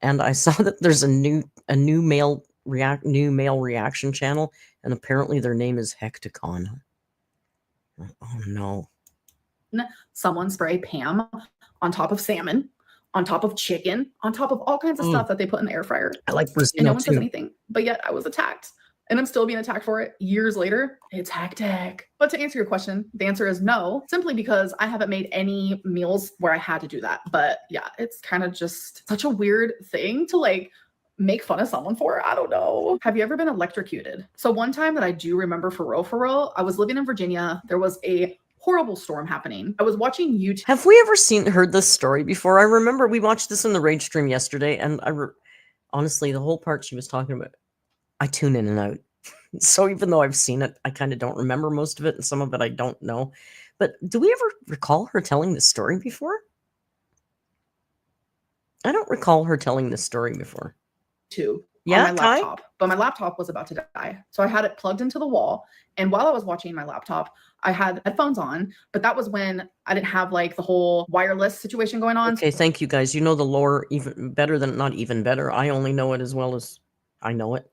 and I saw that there's a new male reaction channel, and apparently their name is Hecticana. Oh no! Someone spray Pam on top of salmon, on top of chicken, on top of all kinds of stuff that they put in the air fryer. I like Brazil and no one says anything, but yet I was attacked. And I'm still being attacked for it years later. It's hectic. But to answer your question, the answer is no, simply because I haven't made any meals where I had to do that. But yeah, it's kind of just such a weird thing to like make fun of someone for. I don't know. Have you ever been electrocuted? So one time that I do remember for real, I was living in Virginia. There was a horrible storm happening. I was watching YouTube. Have we ever heard this story before? I remember we watched this in the Rage stream yesterday, and honestly, the whole part she was talking about, I tune in and out. So even though I've seen it, I kind of don't remember most of it, and some of it I don't know. But do we ever recall her telling this story before? I don't recall her telling this story before. On my laptop, but my laptop was about to die. So I had it plugged into the wall. And while I was watching my laptop, I had headphones on, but that was when I didn't have like the whole wireless situation going on. Okay, thank you guys. You know the lore even better than, not even better. I only know it as well as I know it.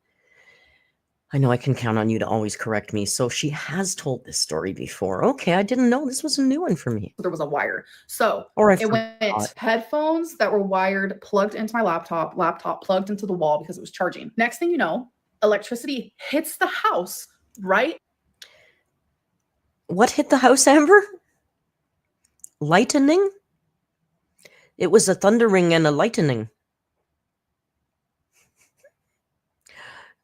I know I can count on you to always correct me. So she has told this story before. Okay, I didn't know. This was a new one for me. There was a wire. So it went headphones that were wired, plugged into my laptop plugged into the wall because it was charging. Next thing you know, electricity hits the house, right? What hit the house, Amber? Lightning? It was a thundering and a lightning.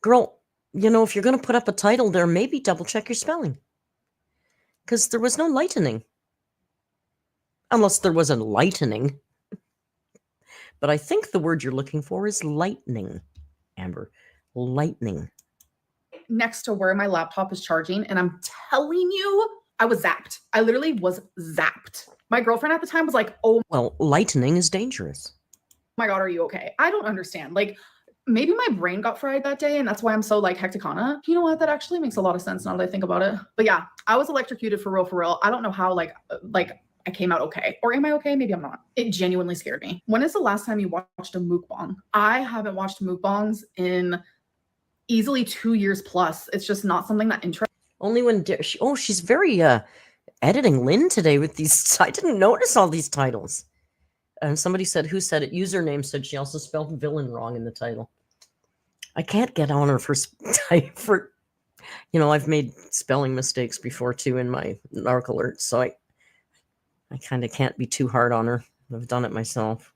Girl, you know, if you're going to put up a title there, maybe double check your spelling. because there was no lightening. Unless there was a lightening. But I think the word you're looking for is lightning, Amber. Lightning. Next to where my laptop is charging, and I'm telling you, I was zapped. I literally was zapped. My girlfriend at the time was like, oh Well, lightning is dangerous. my God, are you okay? I don't understand. Like, maybe my brain got fried that day, and that's why I'm so like hectic on it. You know what? That actually makes a lot of sense now that I think about it. But yeah, I was electrocuted for real, for real. I don't know how like I came out okay. Or am I okay? Maybe I'm not. It genuinely scared me. When is the last time you watched a mukbang? I haven't watched mukbangs in easily 2 years plus. It's just not something that interests. Only when she's very editing Lynn today with these. I didn't notice all these titles. And somebody said, who said it? Username said she also spelled villain wrong in the title. I can't get on her for I've made spelling mistakes before too in my narc alerts, so I kind of can't be too hard on her. I've done it myself.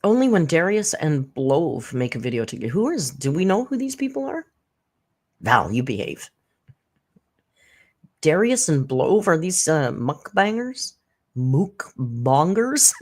Only when Darius and Blove make a video together. Do we know who these people are? Val, you behave. Darius and Blove, are these mukbangers? Mukbongers?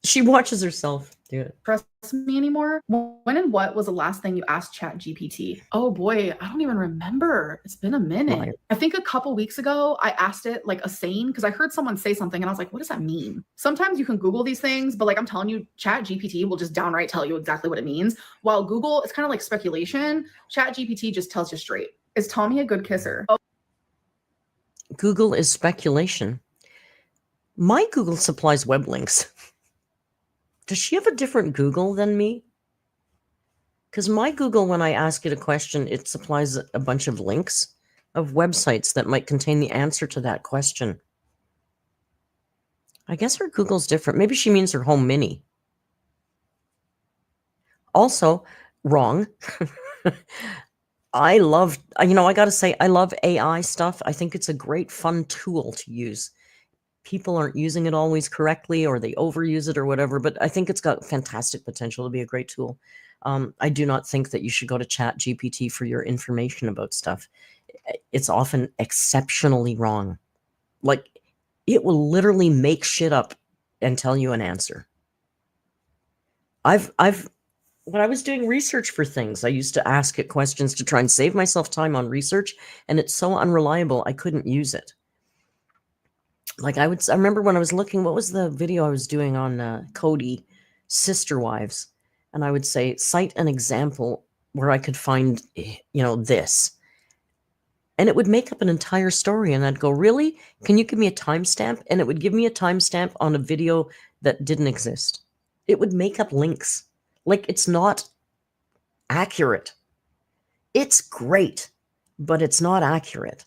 She watches herself do it. Trust me anymore. When and what was the last thing you asked ChatGPT? Oh boy, I don't even remember. It's been a minute. Right. I think a couple weeks ago, I asked it like a saying because I heard someone say something and I was like, what does that mean? Sometimes you can Google these things, but like I'm telling you, ChatGPT will just downright tell you exactly what it means. While Google, it's kind of like speculation. ChatGPT just tells you straight. Is Tommy a good kisser? Oh. Google is speculation. My Google supplies web links. Does she have a different Google than me? Because my Google, when I ask it a question, it supplies a bunch of links of websites that might contain the answer to that question. I guess her Google's different. Maybe she means her home mini. Also, wrong. I gotta say, I love AI stuff. I think it's a great, fun tool to use. People aren't using it always correctly, or they overuse it or whatever, but I think it's got fantastic potential to be a great tool. I do not think that you should go to ChatGPT for your information about stuff. It's often exceptionally wrong. Like, it will literally make shit up and tell you an answer. When I was doing research for things, I used to ask it questions to try and save myself time on research, and it's so unreliable, I couldn't use it. Like I remember when I was looking, what was the video I was doing on Cody, Sister Wives? And I would say, cite an example where I could find, this. And it would make up an entire story. And I'd go, really? Can you give me a timestamp? And it would give me a timestamp on a video that didn't exist. It would make up links. Like, it's not accurate. It's great, but it's not accurate.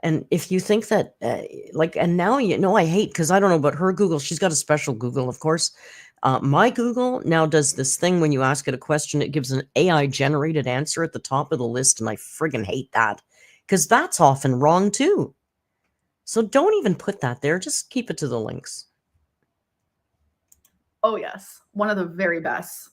And if you think that, and now I hate, because I don't know about her Google. She's got a special Google, of course. My Google now does this thing when you ask it a question, it gives an AI-generated answer at the top of the list, and I friggin' hate that, because that's often wrong too. So don't even put that there. Just keep it to the links. Oh, yes. One of the very best.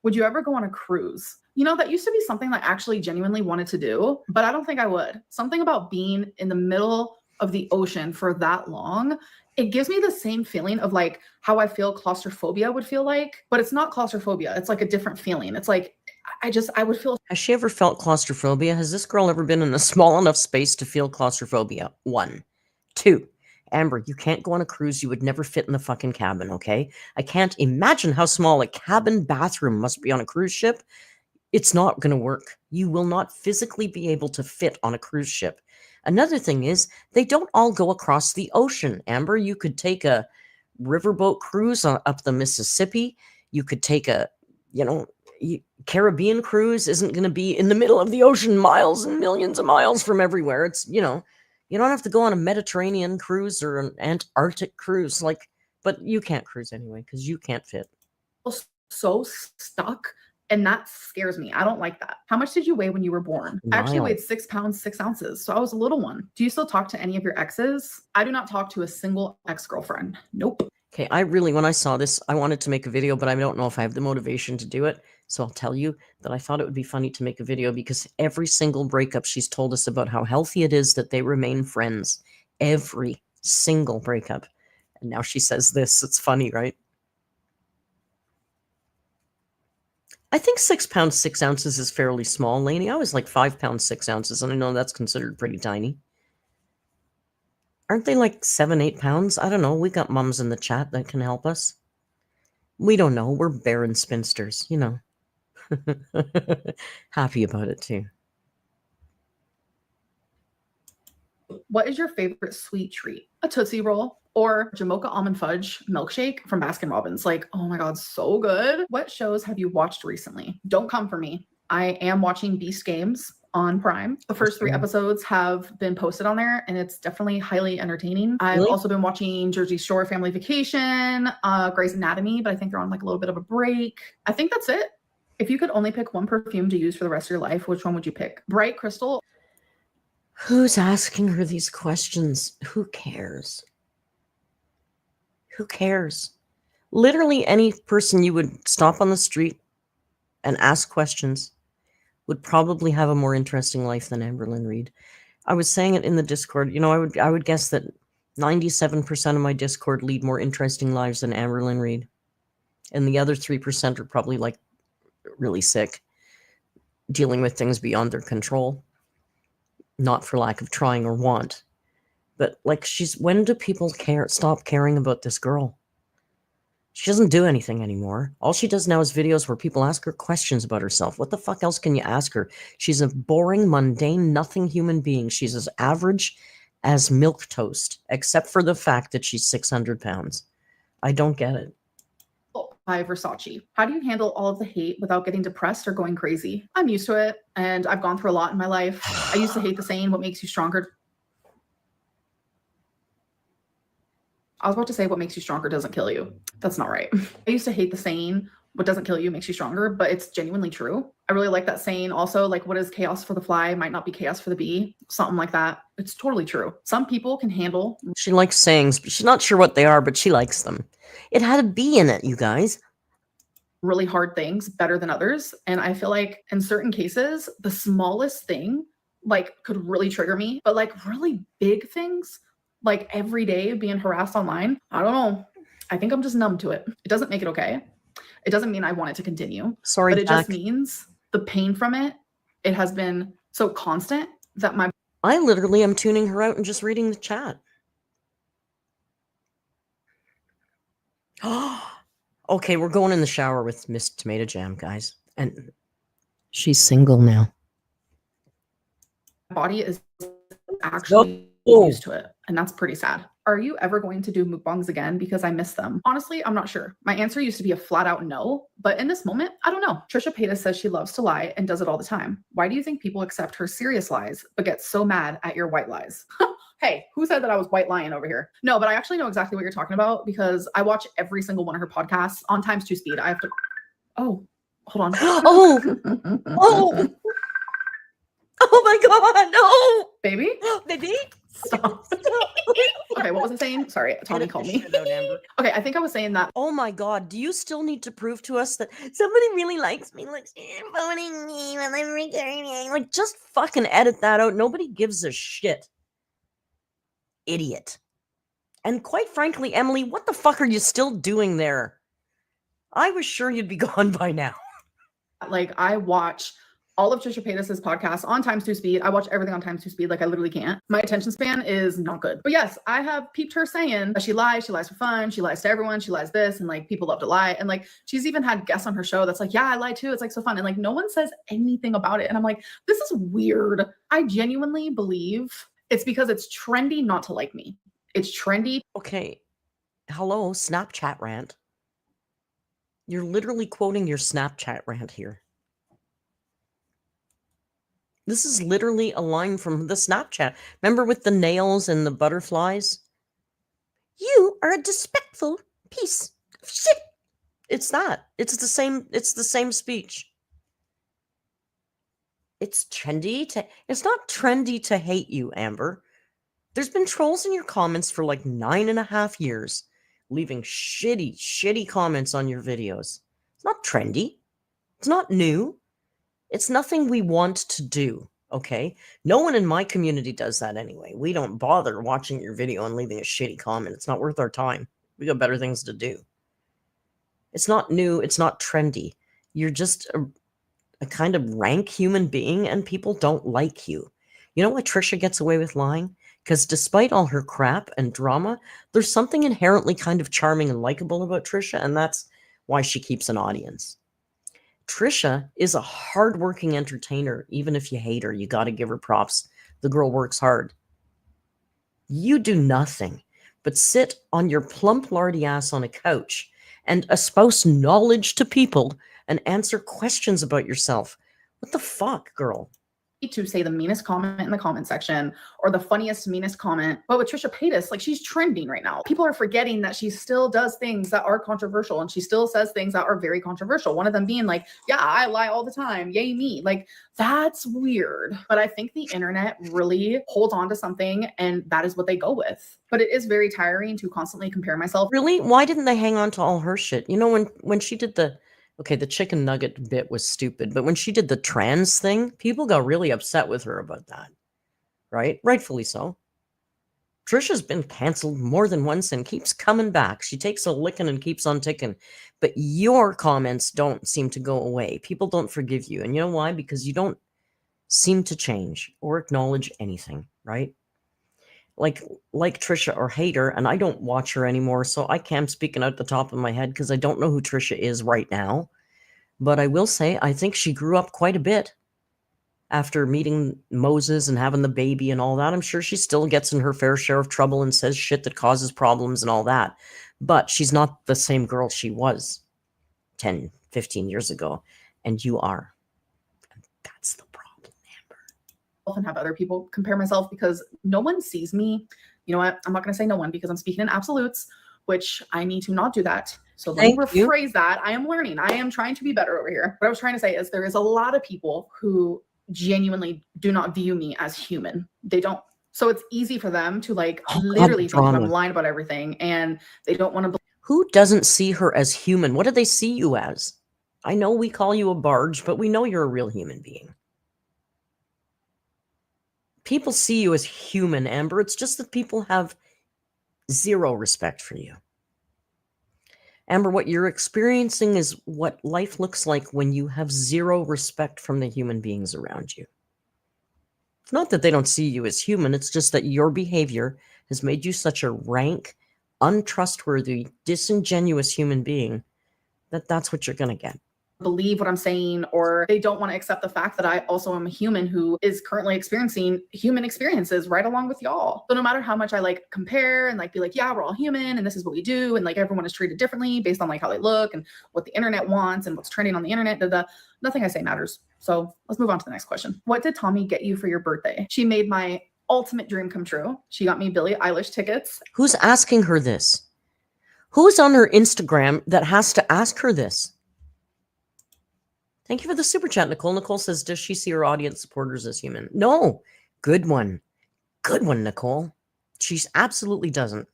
Would you ever go on a cruise? That used to be something that I actually genuinely wanted to do, but I don't think I would. Something about being in the middle of the ocean for that long, it gives me the same feeling of like how I feel claustrophobia would feel like, but it's not claustrophobia. It's like a different feeling. It's like, I would feel. Has she ever felt claustrophobia? Has this girl ever been in a small enough space to feel claustrophobia? 1. 2. Amber, you can't go on a cruise. You would never fit in the fucking cabin, okay? I can't imagine how small a cabin bathroom must be on a cruise ship. It's not going to work. You will not physically be able to fit on a cruise ship. Another thing is, they don't all go across the ocean. Amber, you could take a riverboat cruise up the Mississippi. You could take a, Caribbean cruise isn't going to be in the middle of the ocean, miles and millions of miles from everywhere. It's, you don't have to go on a Mediterranean cruise or an Antarctic cruise, but you can't cruise anyway because you can't fit. So stuck, and that scares me. I don't like that. How much did you weigh when you were born? I actually weighed 6 pounds, 6 ounces, so I was a little one. Do you still talk to any of your exes? I do not talk to a single ex-girlfriend. Nope. Okay, when I saw this, I wanted to make a video, but I don't know if I have the motivation to do it. So I'll tell you that I thought it would be funny to make a video because every single breakup she's told us about how healthy it is that they remain friends. Every single breakup. And now she says this. It's funny, right? I think 6 pounds, 6 ounces is fairly small, Lainey. I was like 5 pounds, 6 ounces, and I know that's considered pretty tiny. Aren't they like 7, 8 pounds? I don't know. We got mums in the chat that can help us. We don't know. We're barren spinsters, you know. Happy about it too. What is your favorite sweet treat? A Tootsie Roll or Jamocha Almond Fudge milkshake from Baskin Robbins? Like, oh my God, so good. What shows have you watched recently? Don't come for me. I am watching Beast Games on Prime. The first 3 episodes have been posted on there and it's definitely highly entertaining. I've also been watching Jersey Shore Family Vacation, Grey's Anatomy, but I think they're on like a little bit of a break. I think that's it. If you could only pick one perfume to use for the rest of your life, which one would you pick? Bright Crystal. Who's asking her these questions? Who cares? Who cares? Literally any person you would stop on the street and ask questions would probably have a more interesting life than Amberlynn Reid. I was saying it in the Discord. You know, I would guess that 97% of my Discord lead more interesting lives than Amberlynn Reid. And the other 3% are probably like really sick, dealing with things beyond their control. Not for lack of trying or want. But like when do people stop caring about this girl? She doesn't do anything anymore. All she does now is videos where people ask her questions about herself. What the fuck else can you ask her? She's a boring, mundane, nothing human being. She's as average as milquetoast, except for the fact that she's 600 pounds. I don't get it. By Versace. How do you handle all of the hate without getting depressed or going crazy? I'm used to it, and I've gone through a lot in my life. I used to hate the saying, what makes you stronger? I was about to say what makes you stronger doesn't kill you. That's not right. I used to hate the saying, what doesn't kill you makes you stronger, but it's genuinely true. I really like that saying also, like what is chaos for the fly might not be chaos for the bee, something like that. It's totally true. Some people can handle. She likes sayings, but she's not sure what they are, but she likes them. It had a bee in it, you guys. Really hard things better than others. And I feel like in certain cases, the smallest thing like could really trigger me, but like really big things, like every day being harassed online, I don't know. I think I'm just numb to it. It doesn't make it okay. It doesn't mean I want it to continue. Sorry, but it just means the pain from it, it has been so constant that I literally am tuning her out and just reading the chat. Okay, we're going in the shower with Miss Tomato Jam, guys. And she's single now. My body is actually used to it. And that's pretty sad. Are you ever going to do mukbangs again? Because I miss them. Honestly, I'm not sure. My answer used to be a flat out no. But in this moment, I don't know. Trisha Paytas says she loves to lie and does it all the time. Why do you think people accept her serious lies, but get so mad at your white lies? Hey, who said that I was white lying over here? No, but I actually know exactly what you're talking about because I watch every single one of her podcasts on times 2 speed. I have to. Oh, hold on. Oh. Oh my God, no. Baby? Baby? Stop. Okay, what was I saying? Sorry, Tommy called me. Okay, I think I was saying that. Oh my God, do you still need to prove to us that somebody really likes me? Like, voting me when I'm returning. Like, just fucking edit that out. Nobody gives a shit. Idiot. And quite frankly, Emily, what the fuck are you still doing there? I was sure you'd be gone by now. Like, I watch all of Trisha Paytas' podcasts on times 2 speed. I watch everything on times 2 speed. Like, I literally can't. My attention span is not good. But yes, I have peeped her saying that she lies for fun. She lies to everyone. She lies this. And like, people love to lie. And like, she's even had guests on her show that's like, yeah, I lie too. It's like so fun. And like, no one says anything about it. And I'm like, this is weird. I genuinely believe it's because it's trendy not to like me. It's trendy. Okay. Hello, Snapchat rant. You're literally quoting your Snapchat rant here. This is literally a line from the Snapchat. Remember with the nails and the butterflies? You are a despictful piece of shit. It's that. It's the same speech. It's not trendy to hate you, Amber. There's been trolls in your comments for like 9.5 years. leaving shitty comments on your videos. It's not trendy. It's not new. It's nothing we want to do, okay? No one in my community does that anyway. We don't bother watching your video and leaving a shitty comment. It's not worth our time. We got better things to do. It's not new. It's not trendy. You're just a kind of rank human being, and people don't like you. You know why Trisha gets away with lying? Because despite all her crap and drama, there's something inherently kind of charming and likable about Trisha, and that's why she keeps an audience. Trisha is a hardworking entertainer. Even if you hate her, you got to give her props. The girl works hard. You do nothing but sit on your plump lardy ass on a couch and espouse knowledge to people and answer questions about yourself. What the fuck, girl? To say the meanest comment in the comment section or the funniest, meanest comment. But with Trisha Paytas, like, she's trending right now. People are forgetting that she still does things that are controversial, and she still says things that are very controversial. One of them being like, yeah, I lie all the time. Yay me. Like, that's weird. But I think the internet really holds on to something, and that is what they go with. But it is very tiring to constantly compare myself. Really? Why didn't they hang on to all her shit? You know, when she did the chicken nugget bit was stupid, but when she did the trans thing, people got really upset with her about that. Right? Rightfully so. Trisha's been canceled more than once and keeps coming back. She takes a licking and keeps on ticking. But your comments don't seem to go away. People don't forgive you. And you know why? Because you don't seem to change or acknowledge anything, right? Like Trisha or hate her, and I don't watch her anymore, so I can't speaking out the top of my head because I don't know who Trisha is right now. But I will say I think she grew up quite a bit after meeting Moses and having the baby and all that. I'm sure she still gets in her fair share of trouble and says shit that causes problems and all that. But she's not the same girl she was 10, 15 years ago. And you are. And that's the problem, Amber. And have other people compare myself because no one sees me. You know what? I'm not going to say no one because I'm speaking in absolutes, which I need to not do that. So let me rephrase that. I am learning. I am trying to be better over here. What I was trying to say is there is a lot of people who genuinely do not view me as human. They don't. So it's easy for them to literally think I'm lying about everything, and they don't want to. Who doesn't see her as human? What do they see you as? I know we call you a barge, but we know you're a real human being. People see you as human, Amber. It's just that people have zero respect for you. Amber, what you're experiencing is what life looks like when you have zero respect from the human beings around you. It's not that they don't see you as human. It's just that your behavior has made you such a rank, untrustworthy, disingenuous human being that that's what you're going to get. Believe what I'm saying, or they don't want to accept the fact that I also am a human who is currently experiencing human experiences right along with y'all. So no matter how much I compare and be like, yeah, we're all human and this is what we do, and everyone is treated differently based on how they look and what the internet wants and what's trending on the internet, nothing I say matters. So let's move on to the next question. What did Tommy get you for your birthday? She made my ultimate dream come true. She got me Billie Eilish tickets. Who's asking her this? Who's on her Instagram that has to ask her this? Thank you for the super chat, Nicole. Nicole says, does she see her audience supporters as human? No. Good one. Good one, Nicole. She absolutely doesn't.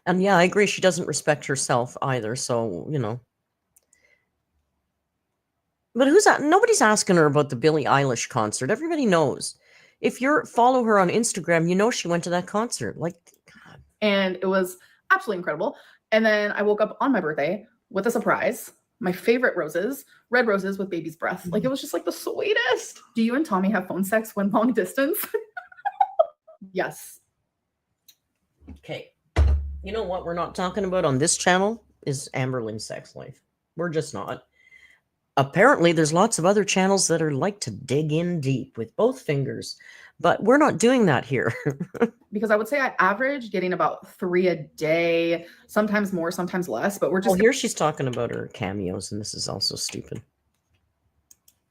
And yeah, I agree. She doesn't respect herself either. So, you know. But nobody's asking her about the Billie Eilish concert. Everybody knows. If you follow her on Instagram, you know she went to that concert. God. And it was absolutely incredible. And then I woke up on my birthday with a surprise. My favorite roses, red roses with baby's breath. It was just the sweetest. Do you and Tommy have phone sex when long distance? Yes. Okay. You know what we're not talking about on this channel is Amberlynn's sex life. We're just not. Apparently, there's lots of other channels that are like to dig in deep with both fingers, but we're not doing that here. Because I would say I average getting about 3 a day, sometimes more, sometimes less, but we're just... Well, here she's talking about her cameos, and this is also stupid.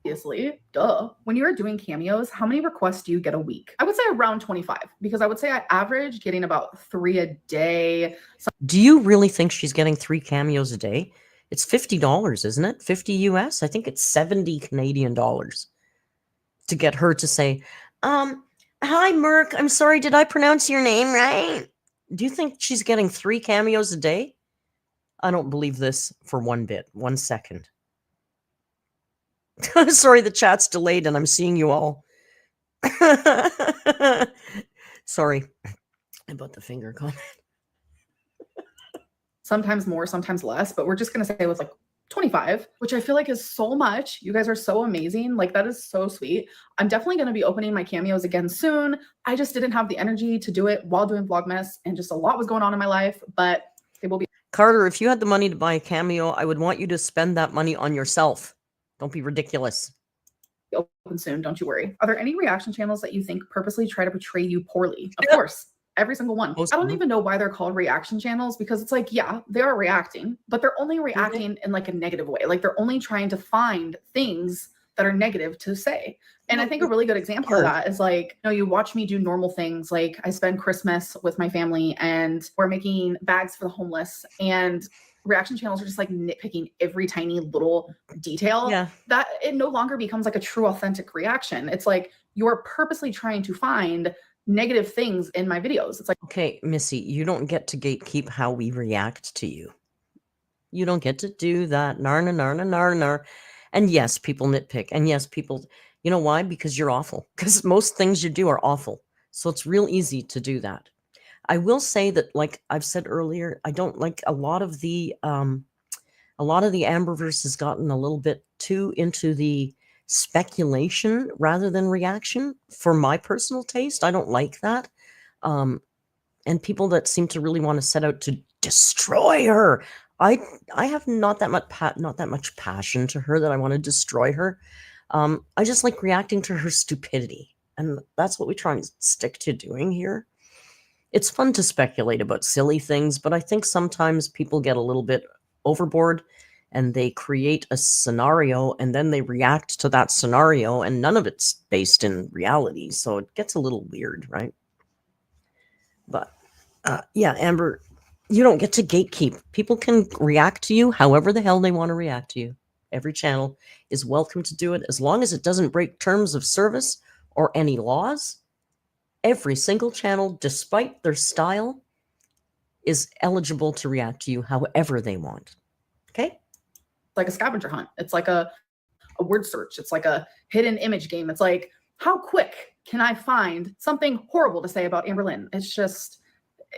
Obviously, duh. When you're doing cameos, how many requests do you get a week? I would say around 25, because I would say I average getting about 3 a day. Do you really think she's getting 3 cameos a day? It's $50, isn't it? 50 US? I think it's 70 Canadian dollars to get her to say, hi, Merc. I'm sorry. Did I pronounce your name right? Do you think she's getting 3 cameos a day? I don't believe this for 1 bit. 1 second. Sorry, the chat's delayed and I'm seeing you all. Sorry about the finger comment. Sometimes more, sometimes less, but we're just going to say it was like 25, which I feel like is so much. You guys are so amazing. Like, that is so sweet. I'm definitely going to be opening my cameos again soon. I just didn't have the energy to do it while doing Vlogmas, and just a lot was going on in my life, but they will be. Carter, if you had the money to buy a cameo, I would want you to spend that money on yourself. Don't be ridiculous. Open soon, don't you worry. Are there any reaction channels that you think purposely try to portray you poorly? Of course. Every single one. I don't even know why they're called reaction channels, because it's like, yeah, they are reacting, but they're only reacting in like a negative way. Like, they're only trying to find things that are negative to say. And I think a really good example of that is like, you watch me do normal things. Like, I spend Christmas with my family and we're making bags for the homeless, and reaction channels are just like nitpicking every tiny little detail. Yeah. That it no longer becomes like a true authentic reaction. It's like you're purposely trying to find negative things in my videos. It's like, okay, Missy, you don't get to gatekeep how we react to you. You don't get to do that. Narna, narna, narna, nar. And yes, people nitpick. And yes, people, you know why? Because you're awful. Because most things you do are awful. So it's real easy to do that. I will say that, like I've said earlier, I don't like a lot of the Amberverse has gotten a little bit too into the speculation rather than reaction for my personal taste. I don't like that. And people that seem to really want to set out to destroy her. I have not that much passion to her that I want to destroy her. I just like reacting to her stupidity. And that's what we try and stick to doing here. It's fun to speculate about silly things, but I think sometimes people get a little bit overboard and they create a scenario and then they react to that scenario, and none of it's based in reality. So it gets a little weird, right? But yeah, Amber, you don't get to gatekeep. People can react to you however the hell they want to react to you. Every channel is welcome to do it as long as it doesn't break terms of service or any laws. Every single channel, despite their style, is eligible to react to you however they want. Okay? like a scavenger hunt. It's like a word search. It's like a hidden image game. It's like, how quick can I find something horrible to say about Amberlynn? It's just,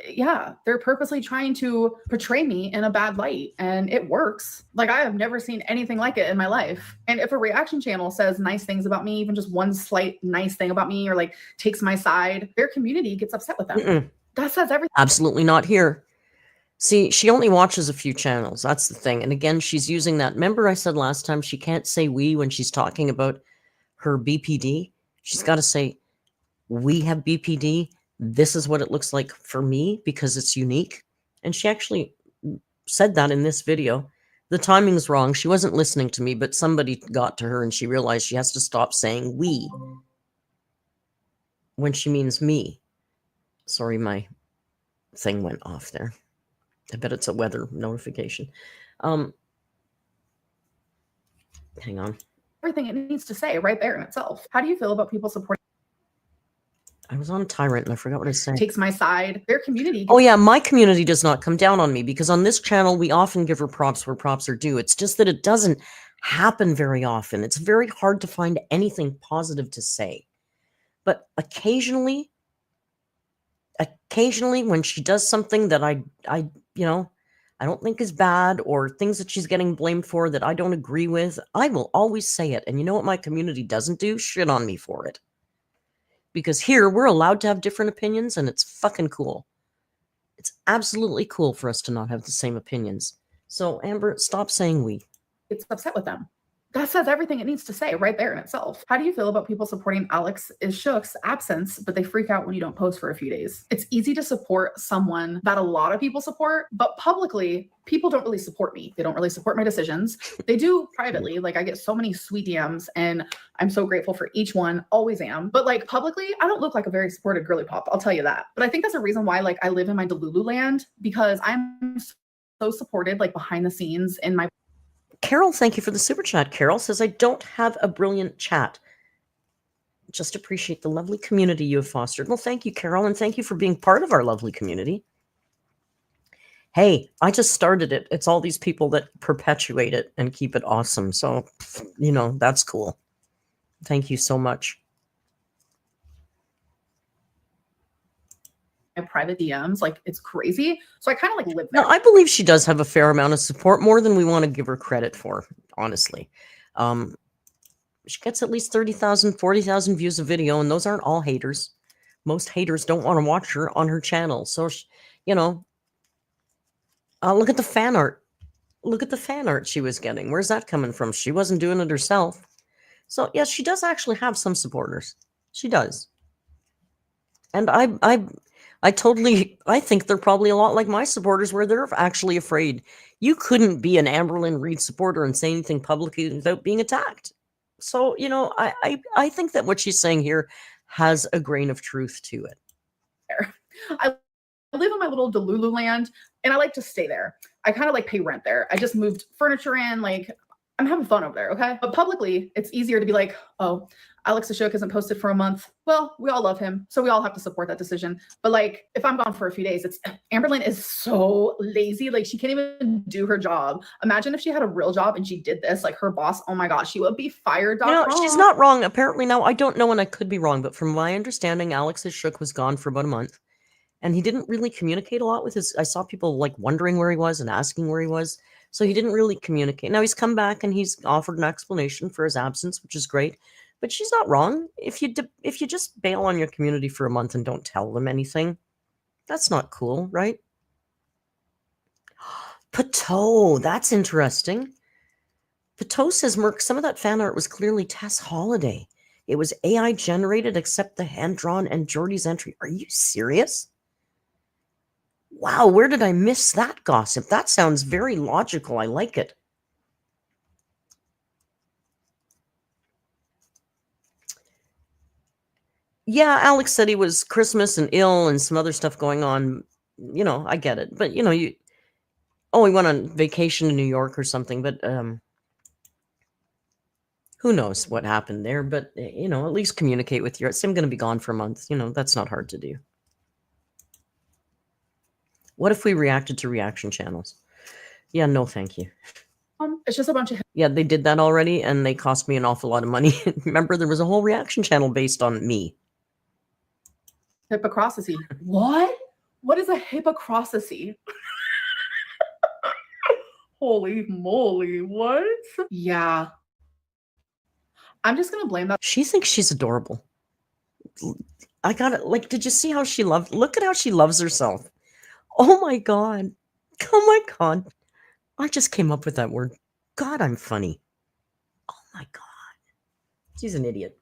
yeah, they're purposely trying to portray me in a bad light, and it works. Like, I have never seen anything like it in my life. And if a reaction channel says nice things about me, even just one slight nice thing about me, or like takes my side, their community gets upset with them. That says everything. Absolutely not here. See, she only watches a few channels. That's the thing. And again, she's using that. Remember I said last time she can't say we when she's talking about her BPD? She's got to say, we have BPD. This is what it looks like for me because it's unique. And she actually said that in this video. The timing's wrong. She wasn't listening to me, but somebody got to her and she realized she has to stop saying we when she means me. Sorry, my thing went off there. I bet it's a weather notification. Hang on. Everything it needs to say right there in itself. How do you feel about people supporting? I was on Tyrant and I forgot what I said. Takes my side. Their community. Oh yeah, my community does not come down on me because on this channel we often give her props where props are due. It's just that it doesn't happen very often. It's very hard to find anything positive to say. But occasionally when she does something that I don't think is bad, or things that she's getting blamed for that I don't agree with, I will always say it. And you know what my community doesn't do? Shit on me for it. Because here, we're allowed to have different opinions, and it's fucking cool. It's absolutely cool for us to not have the same opinions. So, Amber, stop saying we. It's upset with them. That says everything it needs to say right there in itself. How do you feel about people supporting Alex Shook's absence, but they freak out when you don't post for a few days? It's easy to support someone that a lot of people support, but publicly, people don't really support me. They don't really support my decisions. They do privately. Like, I get so many sweet DMs, and I'm so grateful for each one. Always am. But like publicly, I don't look like a very supported girly pop. I'll tell you that. But I think that's a reason why like I live in my Delulu land, because I'm so supported like behind the scenes in my. Carol, thank you for the super chat. Carol says, I don't have a brilliant chat. Just appreciate the lovely community you have fostered. Well, thank you, Carol, and thank you for being part of our lovely community. Hey, I just started it. It's all these people that perpetuate it and keep it awesome. So, that's cool. Thank you so much. My private DMs, like it's crazy. So I kind of like live there. No, I believe she does have a fair amount of support, more than we want to give her credit for, honestly. She gets at least 30,000, 40,000 views a video, and those aren't all haters. Most haters don't want to watch her on her channel. So, look at the fan art. Look at the fan art she was getting. Where's that coming from? She wasn't doing it herself. So, yes, she does actually have some supporters. She does. And I think they're probably a lot like my supporters, where they're actually afraid. You couldn't be an Amberlynn Reid supporter and say anything publicly without being attacked. So, I think that what she's saying here has a grain of truth to it. I live in my little Delulu land, and I like to stay there. I kind of like pay rent there. I just moved furniture in, like I'm having fun over there, okay? But publicly, it's easier to be like, oh, Alex Ashok hasn't posted for a month. Well, we all love him, so we all have to support that decision. But like, if I'm gone for a few days, Amberlynn is so lazy. Like, she can't even do her job. Imagine if she had a real job and she did this, like her boss, oh my gosh, she would be fired. She's not wrong. Apparently, now I don't know, and I could be wrong, but from my understanding, Alex Ashok was gone for about a month. And he didn't really communicate a lot with I saw people like wondering where he was and asking where he was. So he didn't really communicate. Now he's come back and he's offered an explanation for his absence, which is great. But she's not wrong. If you just bail on your community for a month and don't tell them anything, that's not cool, right? Pateau, that's interesting. Pateau says, Merc, some of that fan art was clearly Tess Holiday. It was AI generated except the hand-drawn and Jordy's entry. Are you serious? Wow, where did I miss that gossip? That sounds very logical. I like it. Yeah, Alex said he was Christmas and ill and some other stuff going on. I get it. But, he went on vacation to New York or something. But who knows what happened there. But, at least communicate with you. I'm going to be gone for a month. That's not hard to do. What if we reacted to reaction channels? Yeah, no, thank you. It's just a bunch of... Yeah, they did that already, and they cost me an awful lot of money. Remember, there was a whole reaction channel based on me. Hypocrisy. What? What is a hypocrisy? Holy moly, what? Yeah. I'm just going to blame that. She thinks she's adorable. I got it. Like, did you see how she loved? Look at how she loves herself. Oh my God. Oh my God. I just came up with that word. God, I'm funny. Oh my God. She's an idiot.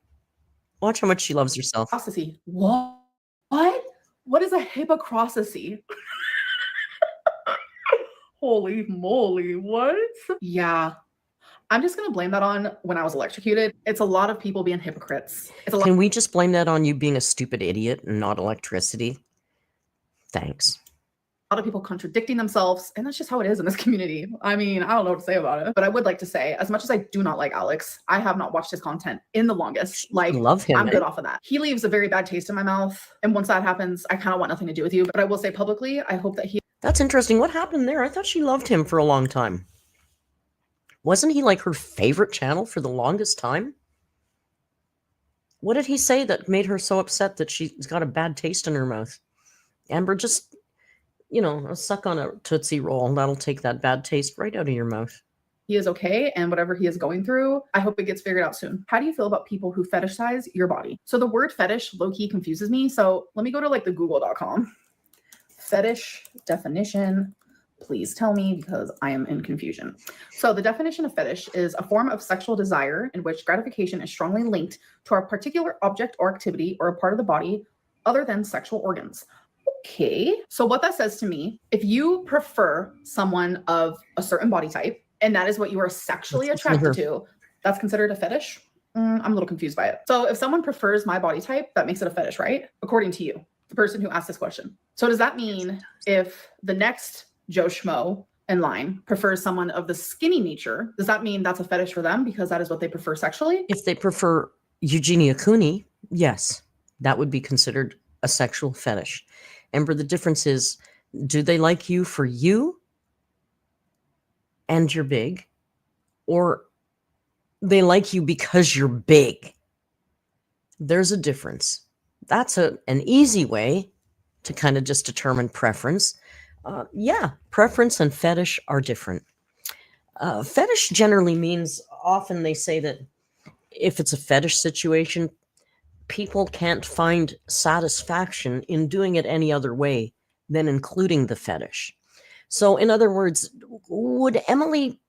Watch how much she loves herself. What? What is a hypocrisy? Holy moly, what? Yeah. I'm just going to blame that on when I was electrocuted. It's a lot of people being hypocrites. Can we just blame that on you being a stupid idiot and not electricity? Thanks. A lot of people contradicting themselves, and that's just how it is in this community. I mean, I don't know what to say about it, but I would like to say, as much as I do not like Alex, I have not watched his content in the longest. Like, love him. I'm good off of that. He leaves a very bad taste in my mouth, and once that happens, I kind of want nothing to do with you. But I will say publicly, I hope that he... That's interesting. What happened there? I thought she loved him for a long time. Wasn't he like her favorite channel for the longest time? What did he say that made her so upset that she's got a bad taste in her mouth? Amber, just... suck on a Tootsie Roll. That'll take that bad taste right out of your mouth. He is okay, and whatever he is going through, I hope it gets figured out soon. How do you feel about people who fetishize your body? So the word fetish low-key confuses me. So let me go to like the google.com. Fetish definition. Please tell me, because I am in confusion. So the definition of fetish is a form of sexual desire in which gratification is strongly linked to a particular object or activity or a part of the body other than sexual organs. Okay, so what that says to me, if you prefer someone of a certain body type, and that is what you are sexually attracted to, that's considered a fetish? I'm a little confused by it. So if someone prefers my body type, that makes it a fetish, right? According to you, the person who asked this question. So does that mean if the next Joe Schmo in line prefers someone of the skinny nature, does that mean that's a fetish for them because that is what they prefer sexually? If they prefer Eugenia Cooney, yes, that would be considered a sexual fetish. Amber, the difference is Do they like you for you and you're big, or they like you because you're big? There's a difference. That's an easy way to kind of just determine preference. Yeah, preference and fetish are different. Fetish generally means, often they say that if it's a fetish situation, people can't find satisfaction in doing it any other way than including the fetish. So, in other words, would Emily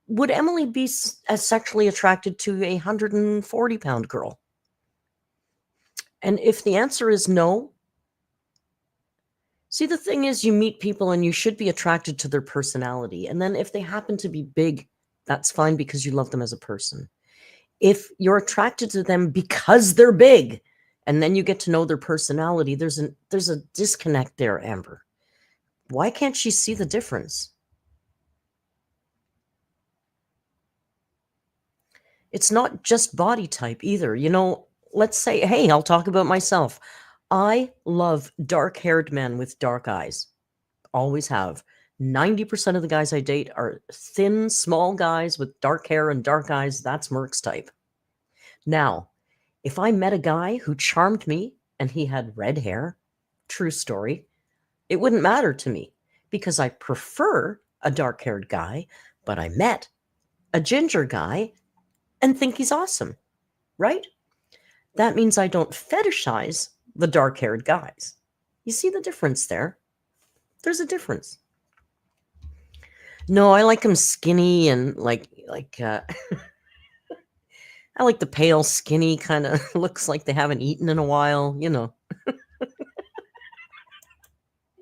be as sexually attracted to a 140-pound girl? And if the answer is no, see, the thing is, you meet people and you should be attracted to their personality. And then if they happen to be big, that's fine because you love them as a person. If you're attracted to them because they're big and then you get to know their personality, there's a disconnect there, Amber. Why can't she see the difference? It's not just body type either. Let's say, hey, I'll talk about myself. I love dark-haired men with dark eyes. Always have. 90% of the guys I date are thin, small guys with dark hair and dark eyes. That's Merc's type. Now, if I met a guy who charmed me and he had red hair, true story, it wouldn't matter to me because I prefer a dark-haired guy, but I met a ginger guy and think he's awesome, right? That means I don't fetishize the dark-haired guys. You see the difference there? There's a difference. No, I like them skinny and I like the pale, skinny kind of looks like they haven't eaten in a while,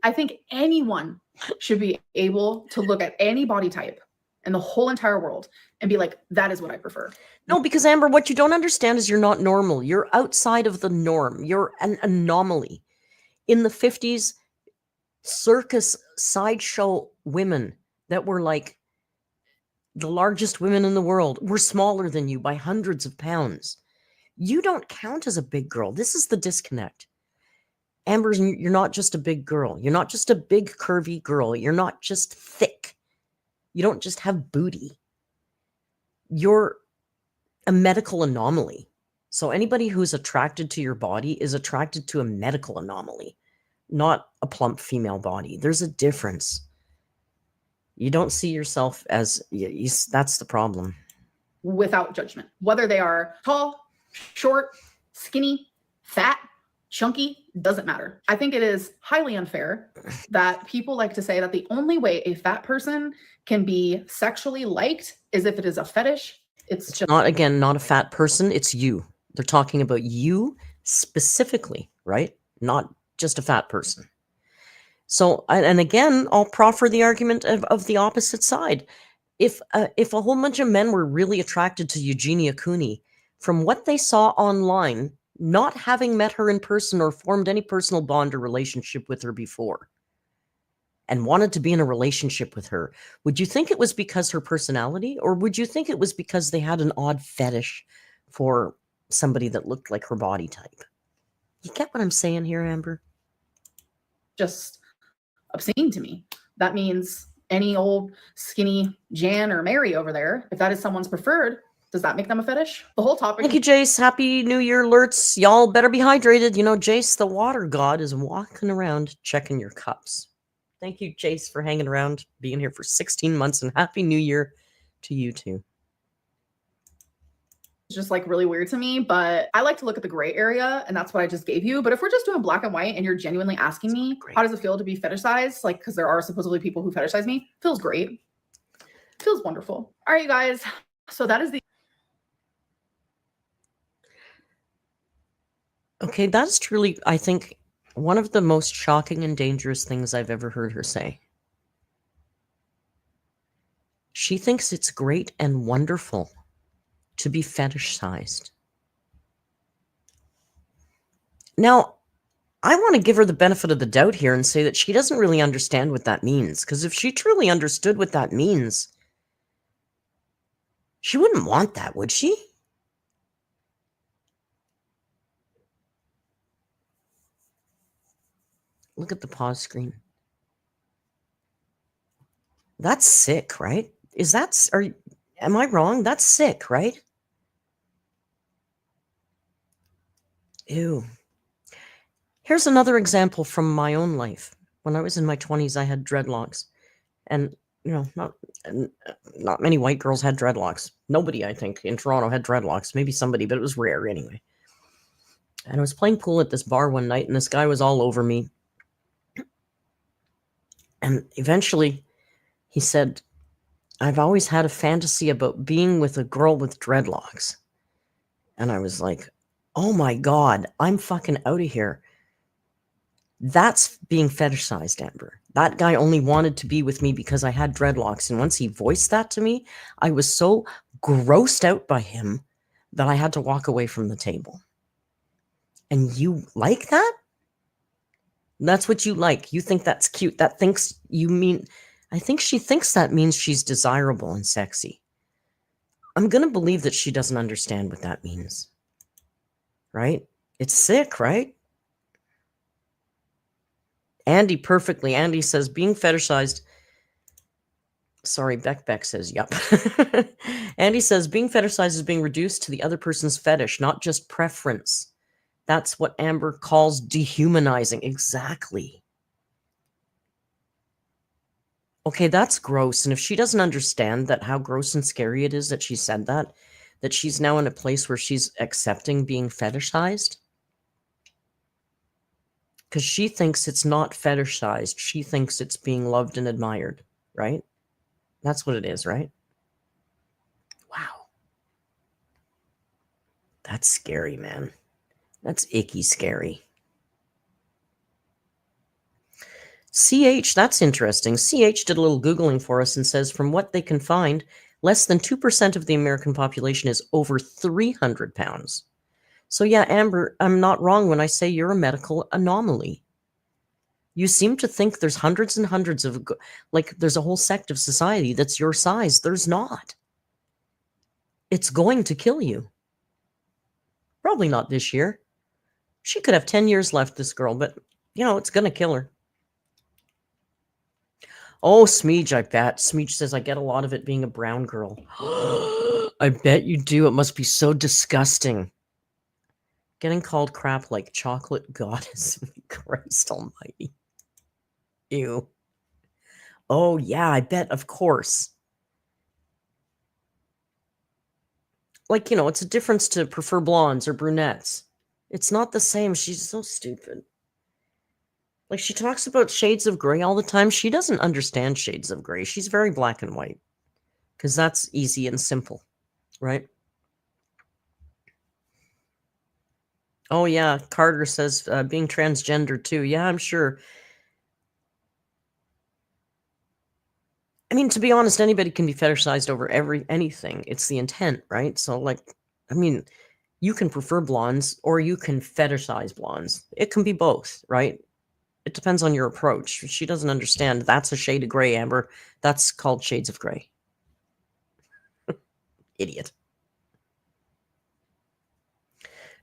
I think anyone should be able to look at any body type in the whole entire world and be like, that is what I prefer. No, because Amber, what you don't understand is you're not normal. You're outside of the norm. You're an anomaly. In the 50s, circus sideshow women that were like the largest women in the world were smaller than you by hundreds of pounds. You don't count as a big girl. This is the disconnect. Amber, you're not just a big girl. You're not just a big, curvy girl. You're not just thick. You don't just have booty. You're a medical anomaly. So anybody who's attracted to your body is attracted to a medical anomaly, not a plump female body. There's a difference. You don't see yourself as, that's the problem. Without judgment, whether they are tall, short, skinny, fat, chunky, doesn't matter. I think it is highly unfair that people like to say that the only way a fat person can be sexually liked is if it is a fetish. It's just not a fat person. It's you. They're talking about you specifically, right? Not just a fat person. So, and again, I'll proffer the argument of the opposite side. If a whole bunch of men were really attracted to Eugenia Cooney from what they saw online, not having met her in person or formed any personal bond or relationship with her before, and wanted to be in a relationship with her, would you think it was because her personality, or would you think it was because they had an odd fetish for somebody that looked like her body type? You get what I'm saying here, Amber? just obscene to me. That means any old skinny Jan or Mary over there, if that is someone's preferred, does that make them a fetish? The whole topic. Thank you, Jace. Happy New Year alerts. Y'all better be hydrated. Jace, the water god, is walking around checking your cups. Thank you, Jace, for hanging around, being here for 16 months, and Happy New Year to you too. It's just like really weird to me, but I like to look at the gray area, and that's what I just gave you. But if we're just doing black and white and you're genuinely asking me, how does it feel to be fetishized? Like, because there are supposedly people who fetishize me, feels great. Feels wonderful. All right, you guys. So that is the. Okay, that's truly, I think, one of the most shocking and dangerous things I've ever heard her say. She thinks it's great and wonderful to be fetishized. Now, I want to give her the benefit of the doubt here and say that she doesn't really understand what that means. Because if she truly understood what that means, she wouldn't want that, would she? Look at the pause screen. That's sick, right? Am I wrong? That's sick, right? Ew. Here's another example from my own life. When I was in my 20s, I had dreadlocks. And, not many white girls had dreadlocks. Nobody, I think, in Toronto had dreadlocks. Maybe somebody, but it was rare anyway. And I was playing pool at this bar one night, and this guy was all over me. And eventually, he said, I've always had a fantasy about being with a girl with dreadlocks. And I was like, oh my God, I'm fucking out of here. That's being fetishized, Amber. That guy only wanted to be with me because I had dreadlocks. And once he voiced that to me, I was so grossed out by him that I had to walk away from the table. And you like that? That's what you like. You think that's cute. I think she thinks that means she's desirable and sexy. I'm going to believe that she doesn't understand what that means. Right? It's sick, right? Andy perfectly. Andy says being fetishized. Sorry, Beck says, yep. Andy says being fetishized is being reduced to the other person's fetish, not just preference. That's what Amber calls dehumanizing. Exactly. Okay, that's gross. And if she doesn't understand that how gross and scary it is that she said that she's now in a place where she's accepting being fetishized, because she thinks it's not fetishized. She thinks it's being loved and admired, right? That's what it is, right? Wow. That's scary, man. That's icky scary. CH, that's interesting. CH did a little Googling for us and says from what they can find, less than 2% of the American population is over 300 pounds. So yeah, Amber, I'm not wrong when I say you're a medical anomaly. You seem to think there's hundreds and hundreds of, there's a whole sect of society that's your size. There's not. It's going to kill you. Probably not this year. She could have 10 years left, this girl, but, it's going to kill her. Oh, Smeej, I bet. Smeej says, I get a lot of it being a brown girl. I bet you do. It must be so disgusting. Getting called crap like chocolate goddess. Christ almighty. Ew. Oh, yeah, I bet, of course. It's a difference to prefer blondes or brunettes. It's not the same. She's so stupid. She talks about shades of gray all the time. She doesn't understand shades of gray. She's very black and white. Because that's easy and simple, right? Oh, yeah. Carter says being transgender, too. Yeah, I'm sure. I mean, to be honest, anybody can be fetishized over anything. It's the intent, right? So, you can prefer blondes or you can fetishize blondes. It can be both, right? It depends on your approach. She doesn't understand. That's a shade of gray, Amber. That's called shades of gray. Idiot.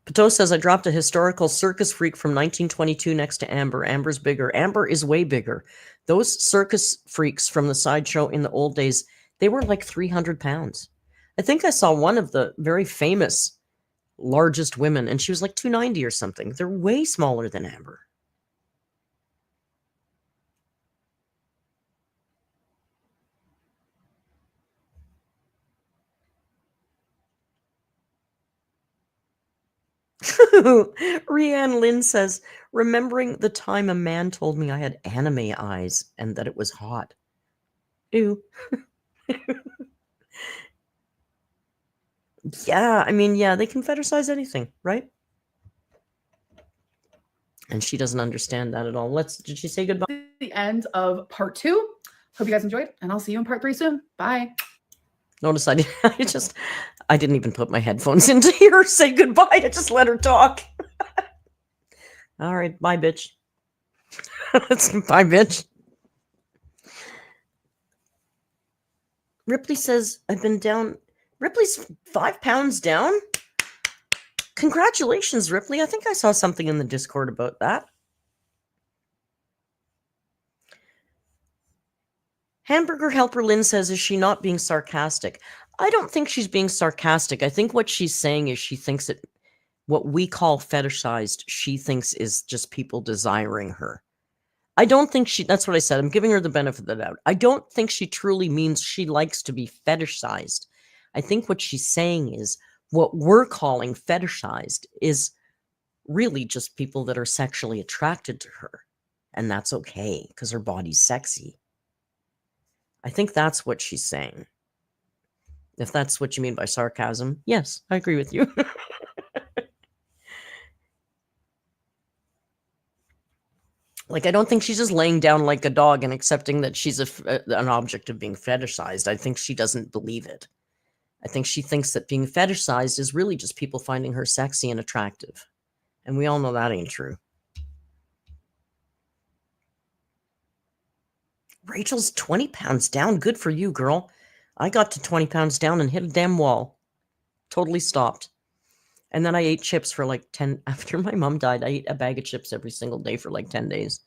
Pato says, I dropped a historical circus freak from 1922 next to Amber. Amber's bigger. Amber is way bigger. Those circus freaks from the sideshow in the old days, they were like 300 pounds. I think I saw one of the very famous largest women, and she was like 290 or something. They're way smaller than Amber. Rianne Lynn says, remembering the time a man told me I had anime eyes and that it was hot. Ew. Yeah, they can fetishize anything, right? And she doesn't understand that at all. Did she say goodbye? The end of part 2. Hope you guys enjoyed, and I'll see you in part 3 soon. Bye. Notice I didn't even put my headphones in to hear her say goodbye. I just let her talk. All right, bye, bitch. Bye, bitch. Ripley says, I've been down. Ripley's 5 pounds down? Congratulations, Ripley. I think I saw something in the Discord about that. Hamburger Helper Lynn says, is she not being sarcastic? I don't think she's being sarcastic. I think what she's saying is she thinks that what we call fetishized, she thinks is just people desiring her. I don't think that's what I said. I'm giving her the benefit of the doubt. I don't think she truly means she likes to be fetishized. I think what she's saying is what we're calling fetishized is really just people that are sexually attracted to her. And that's okay because her body's sexy. I think that's what she's saying. If that's what you mean by sarcasm, yes, I agree with you. Like, I don't think she's just laying down like a dog and accepting that she's an object of being fetishized. I think she doesn't believe it. I think she thinks that being fetishized is really just people finding her sexy and attractive. And we all know that ain't true. Rachel's 20 pounds down. Good for you, girl. I got to 20 pounds down and hit a damn wall. Totally stopped. And then I ate chips for like 10... After my mom died, I ate a bag of chips every single day for like 10 days.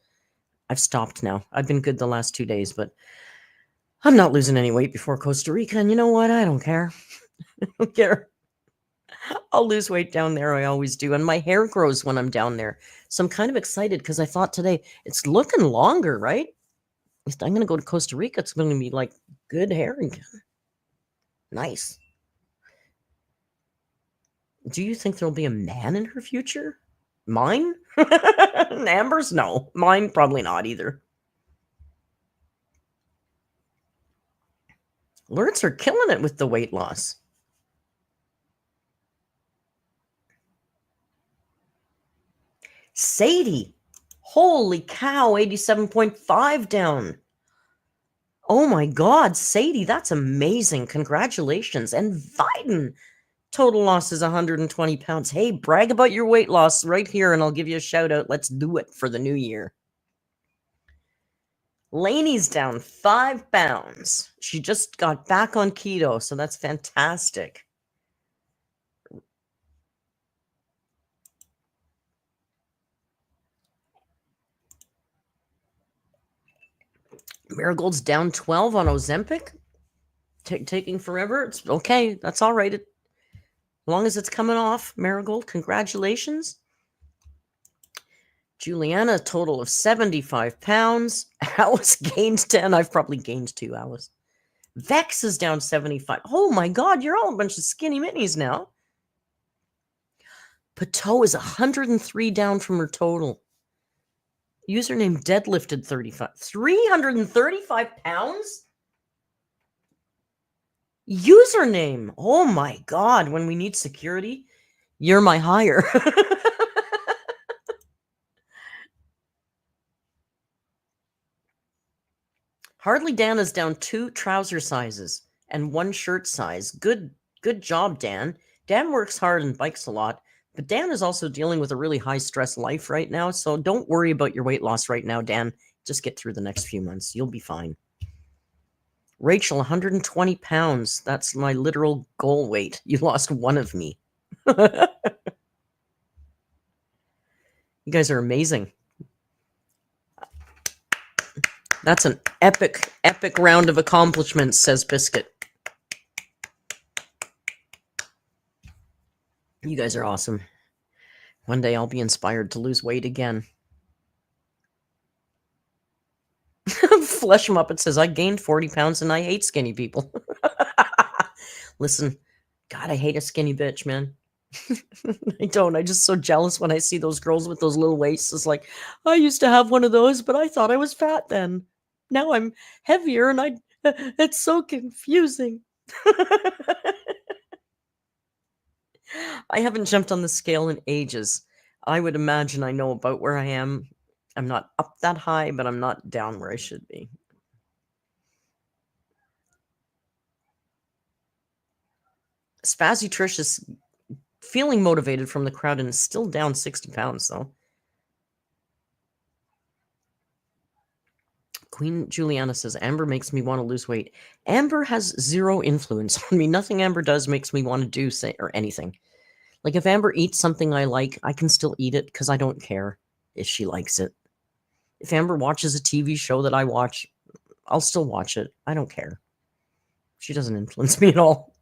I've stopped now. I've been good the last 2 days, but I'm not losing any weight before Costa Rica. And you know what? I don't care. I don't care. I'll lose weight down there. I always do. And my hair grows when I'm down there. So I'm kind of excited because I thought today, it's looking longer, right? I'm going to go to Costa Rica. It's going to be like good hair again. Nice. Do you think there'll be a man in her future? Mine? Amber's? No. Mine? Probably not either. Lurts are killing it with the weight loss. Sadie. Holy cow, 87.5 down. Oh my God, Sadie, that's amazing. Congratulations. And Biden. Total loss is 120 pounds. Hey, brag about your weight loss right here, and I'll give you a shout out. Let's do it for the new year. Lainey's down 5 pounds. She just got back on keto, so that's fantastic. Marigold's down 12 on Ozempic. Taking forever. It's okay. That's all right. As long as it's coming off, Marigold, congratulations. Juliana, a total of 75 pounds. Alice gained 10. I've probably gained 2, Alice. Vex is down 75. Oh my God, you're all a bunch of skinny minis now. Pateau is 103 down from her total. Username deadlifted 35. 335 pounds? Username. Oh my God, when we need security, you're my hire. Hardly Dan is down 2 trouser sizes and 1 shirt size. Good job, Dan. Dan works hard and bikes a lot, but Dan is also dealing with a really high stress life right now, so don't worry about your weight loss right now, Dan. Just get through the next few months. You'll be fine. Rachel, 120 pounds. That's my literal goal weight. You lost 1 of me. You guys are amazing. That's an epic round of accomplishments, says Biscuit. You guys are awesome. One day I'll be inspired to lose weight again. Flesh Muppet says, I gained 40 pounds and I hate skinny people. Listen, God, I hate a skinny bitch, man. I don't. I'm just so jealous when I see those girls with those little waists. It's like, I used to have one of those, but I thought I was fat then. Now I'm heavier and it's so confusing. I haven't jumped on the scale in ages. I would imagine I know about where I am. I'm not up that high, but I'm not down where I should be. Spazzy Trish is feeling motivated from the crowd and is still down 60 pounds, though. Queen Juliana says, Amber makes me want to lose weight. Amber has zero influence on me. Nothing Amber does makes me want to do or anything. Like, if Amber eats something I like, I can still eat it because I don't care if she likes it. If Amber watches a TV show that I watch, I'll still watch it. I don't care. She doesn't influence me at all.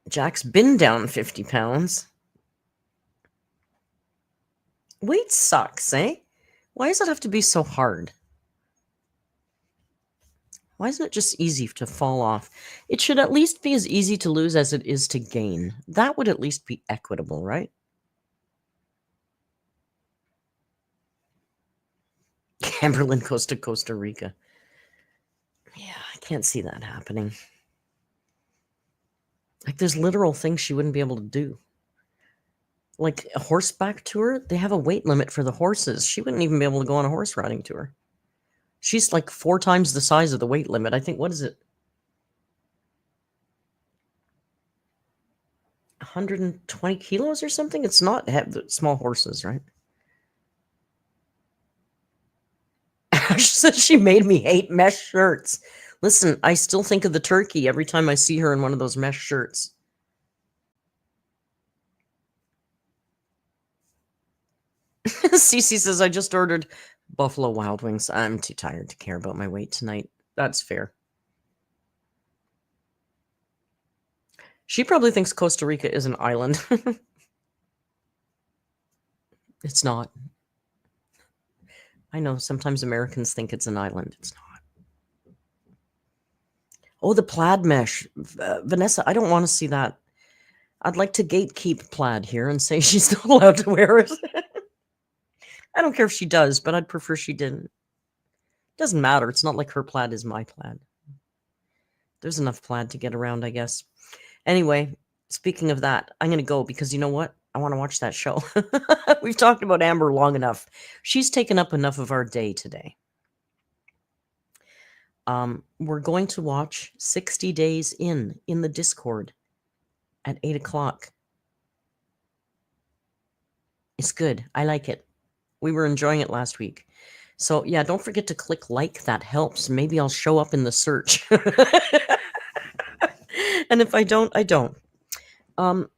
Jack's been down 50 pounds. Weight sucks, eh? Why does it have to be so hard? Why isn't it just easy to fall off? It should at least be as easy to lose as it is to gain. That would at least be equitable, right? Amberlynn goes to Costa Rica. Yeah, I can't see that happening. Like, there's literal things she wouldn't be able to do. Like a horseback tour, they have a weight limit for the horses. She wouldn't even be able to go on a horse riding tour. She's like 4 times the size of the weight limit. I think, what is it? 120 kilos or something? It's not small horses, right? Ash says she made me hate mesh shirts. Listen, I still think of the turkey every time I see her in one of those mesh shirts. Cece says, I just ordered Buffalo Wild Wings. I'm too tired to care about my weight tonight. That's fair. She probably thinks Costa Rica is an island. It's not. I know sometimes Americans think it's an island. It's not. Oh, the plaid mesh. Vanessa, I don't want to see that. I'd like to gatekeep plaid here and say she's not allowed to wear it. I don't care if she does, but I'd prefer she didn't. Doesn't matter. It's not like her plaid is my plaid. There's enough plaid to get around, I guess. Anyway, speaking of that, I'm going to go because you know what? I want to watch that show. We've talked about Amber long enough. She's taken up enough of our day today. We're going to watch 60 Days in the Discord at 8 o'clock. It's good. I like it. We were enjoying it last week. So, yeah, don't forget to click like. That helps. Maybe I'll show up in the search. And if I don't, I don't.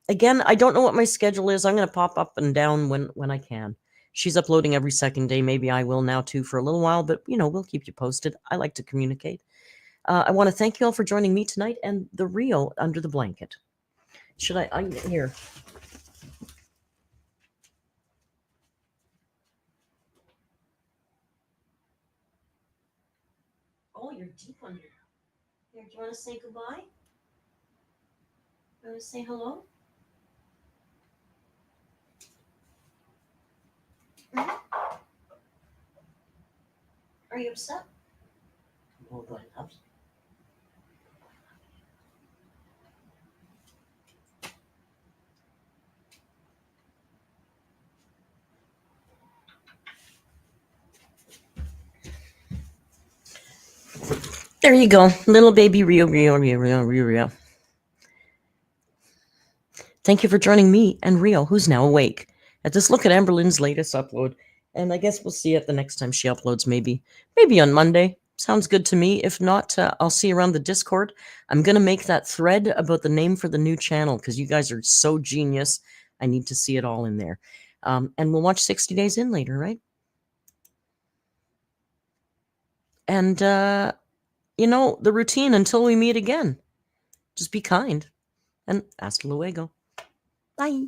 Again, I don't know what my schedule is. I'm going to pop up and down when I can. She's uploading every second day. Maybe I will now, too, for a little while. But, you know, we'll keep you posted. I like to communicate. I want to thank you all for joining me tonight and the Rio Under the Blanket. Should I'm here. Oh, you're deep under. Here, do you want to say goodbye? You want to say hello? Are you upset? Oh, go ahead. There you go. Little baby Rio. Thank you for joining me and Rio, who's now awake, at this look at Amberlynn's latest upload. And I guess we'll see it the next time she uploads, maybe on Monday. Sounds good to me. If not, I'll see you around the Discord. I'm going to make that thread about the name for the new channel because you guys are so genius. I need to see it all in there. And we'll watch 60 Days in later, right? And, you know, the routine until we meet again. Just be kind. And hasta luego. Bye.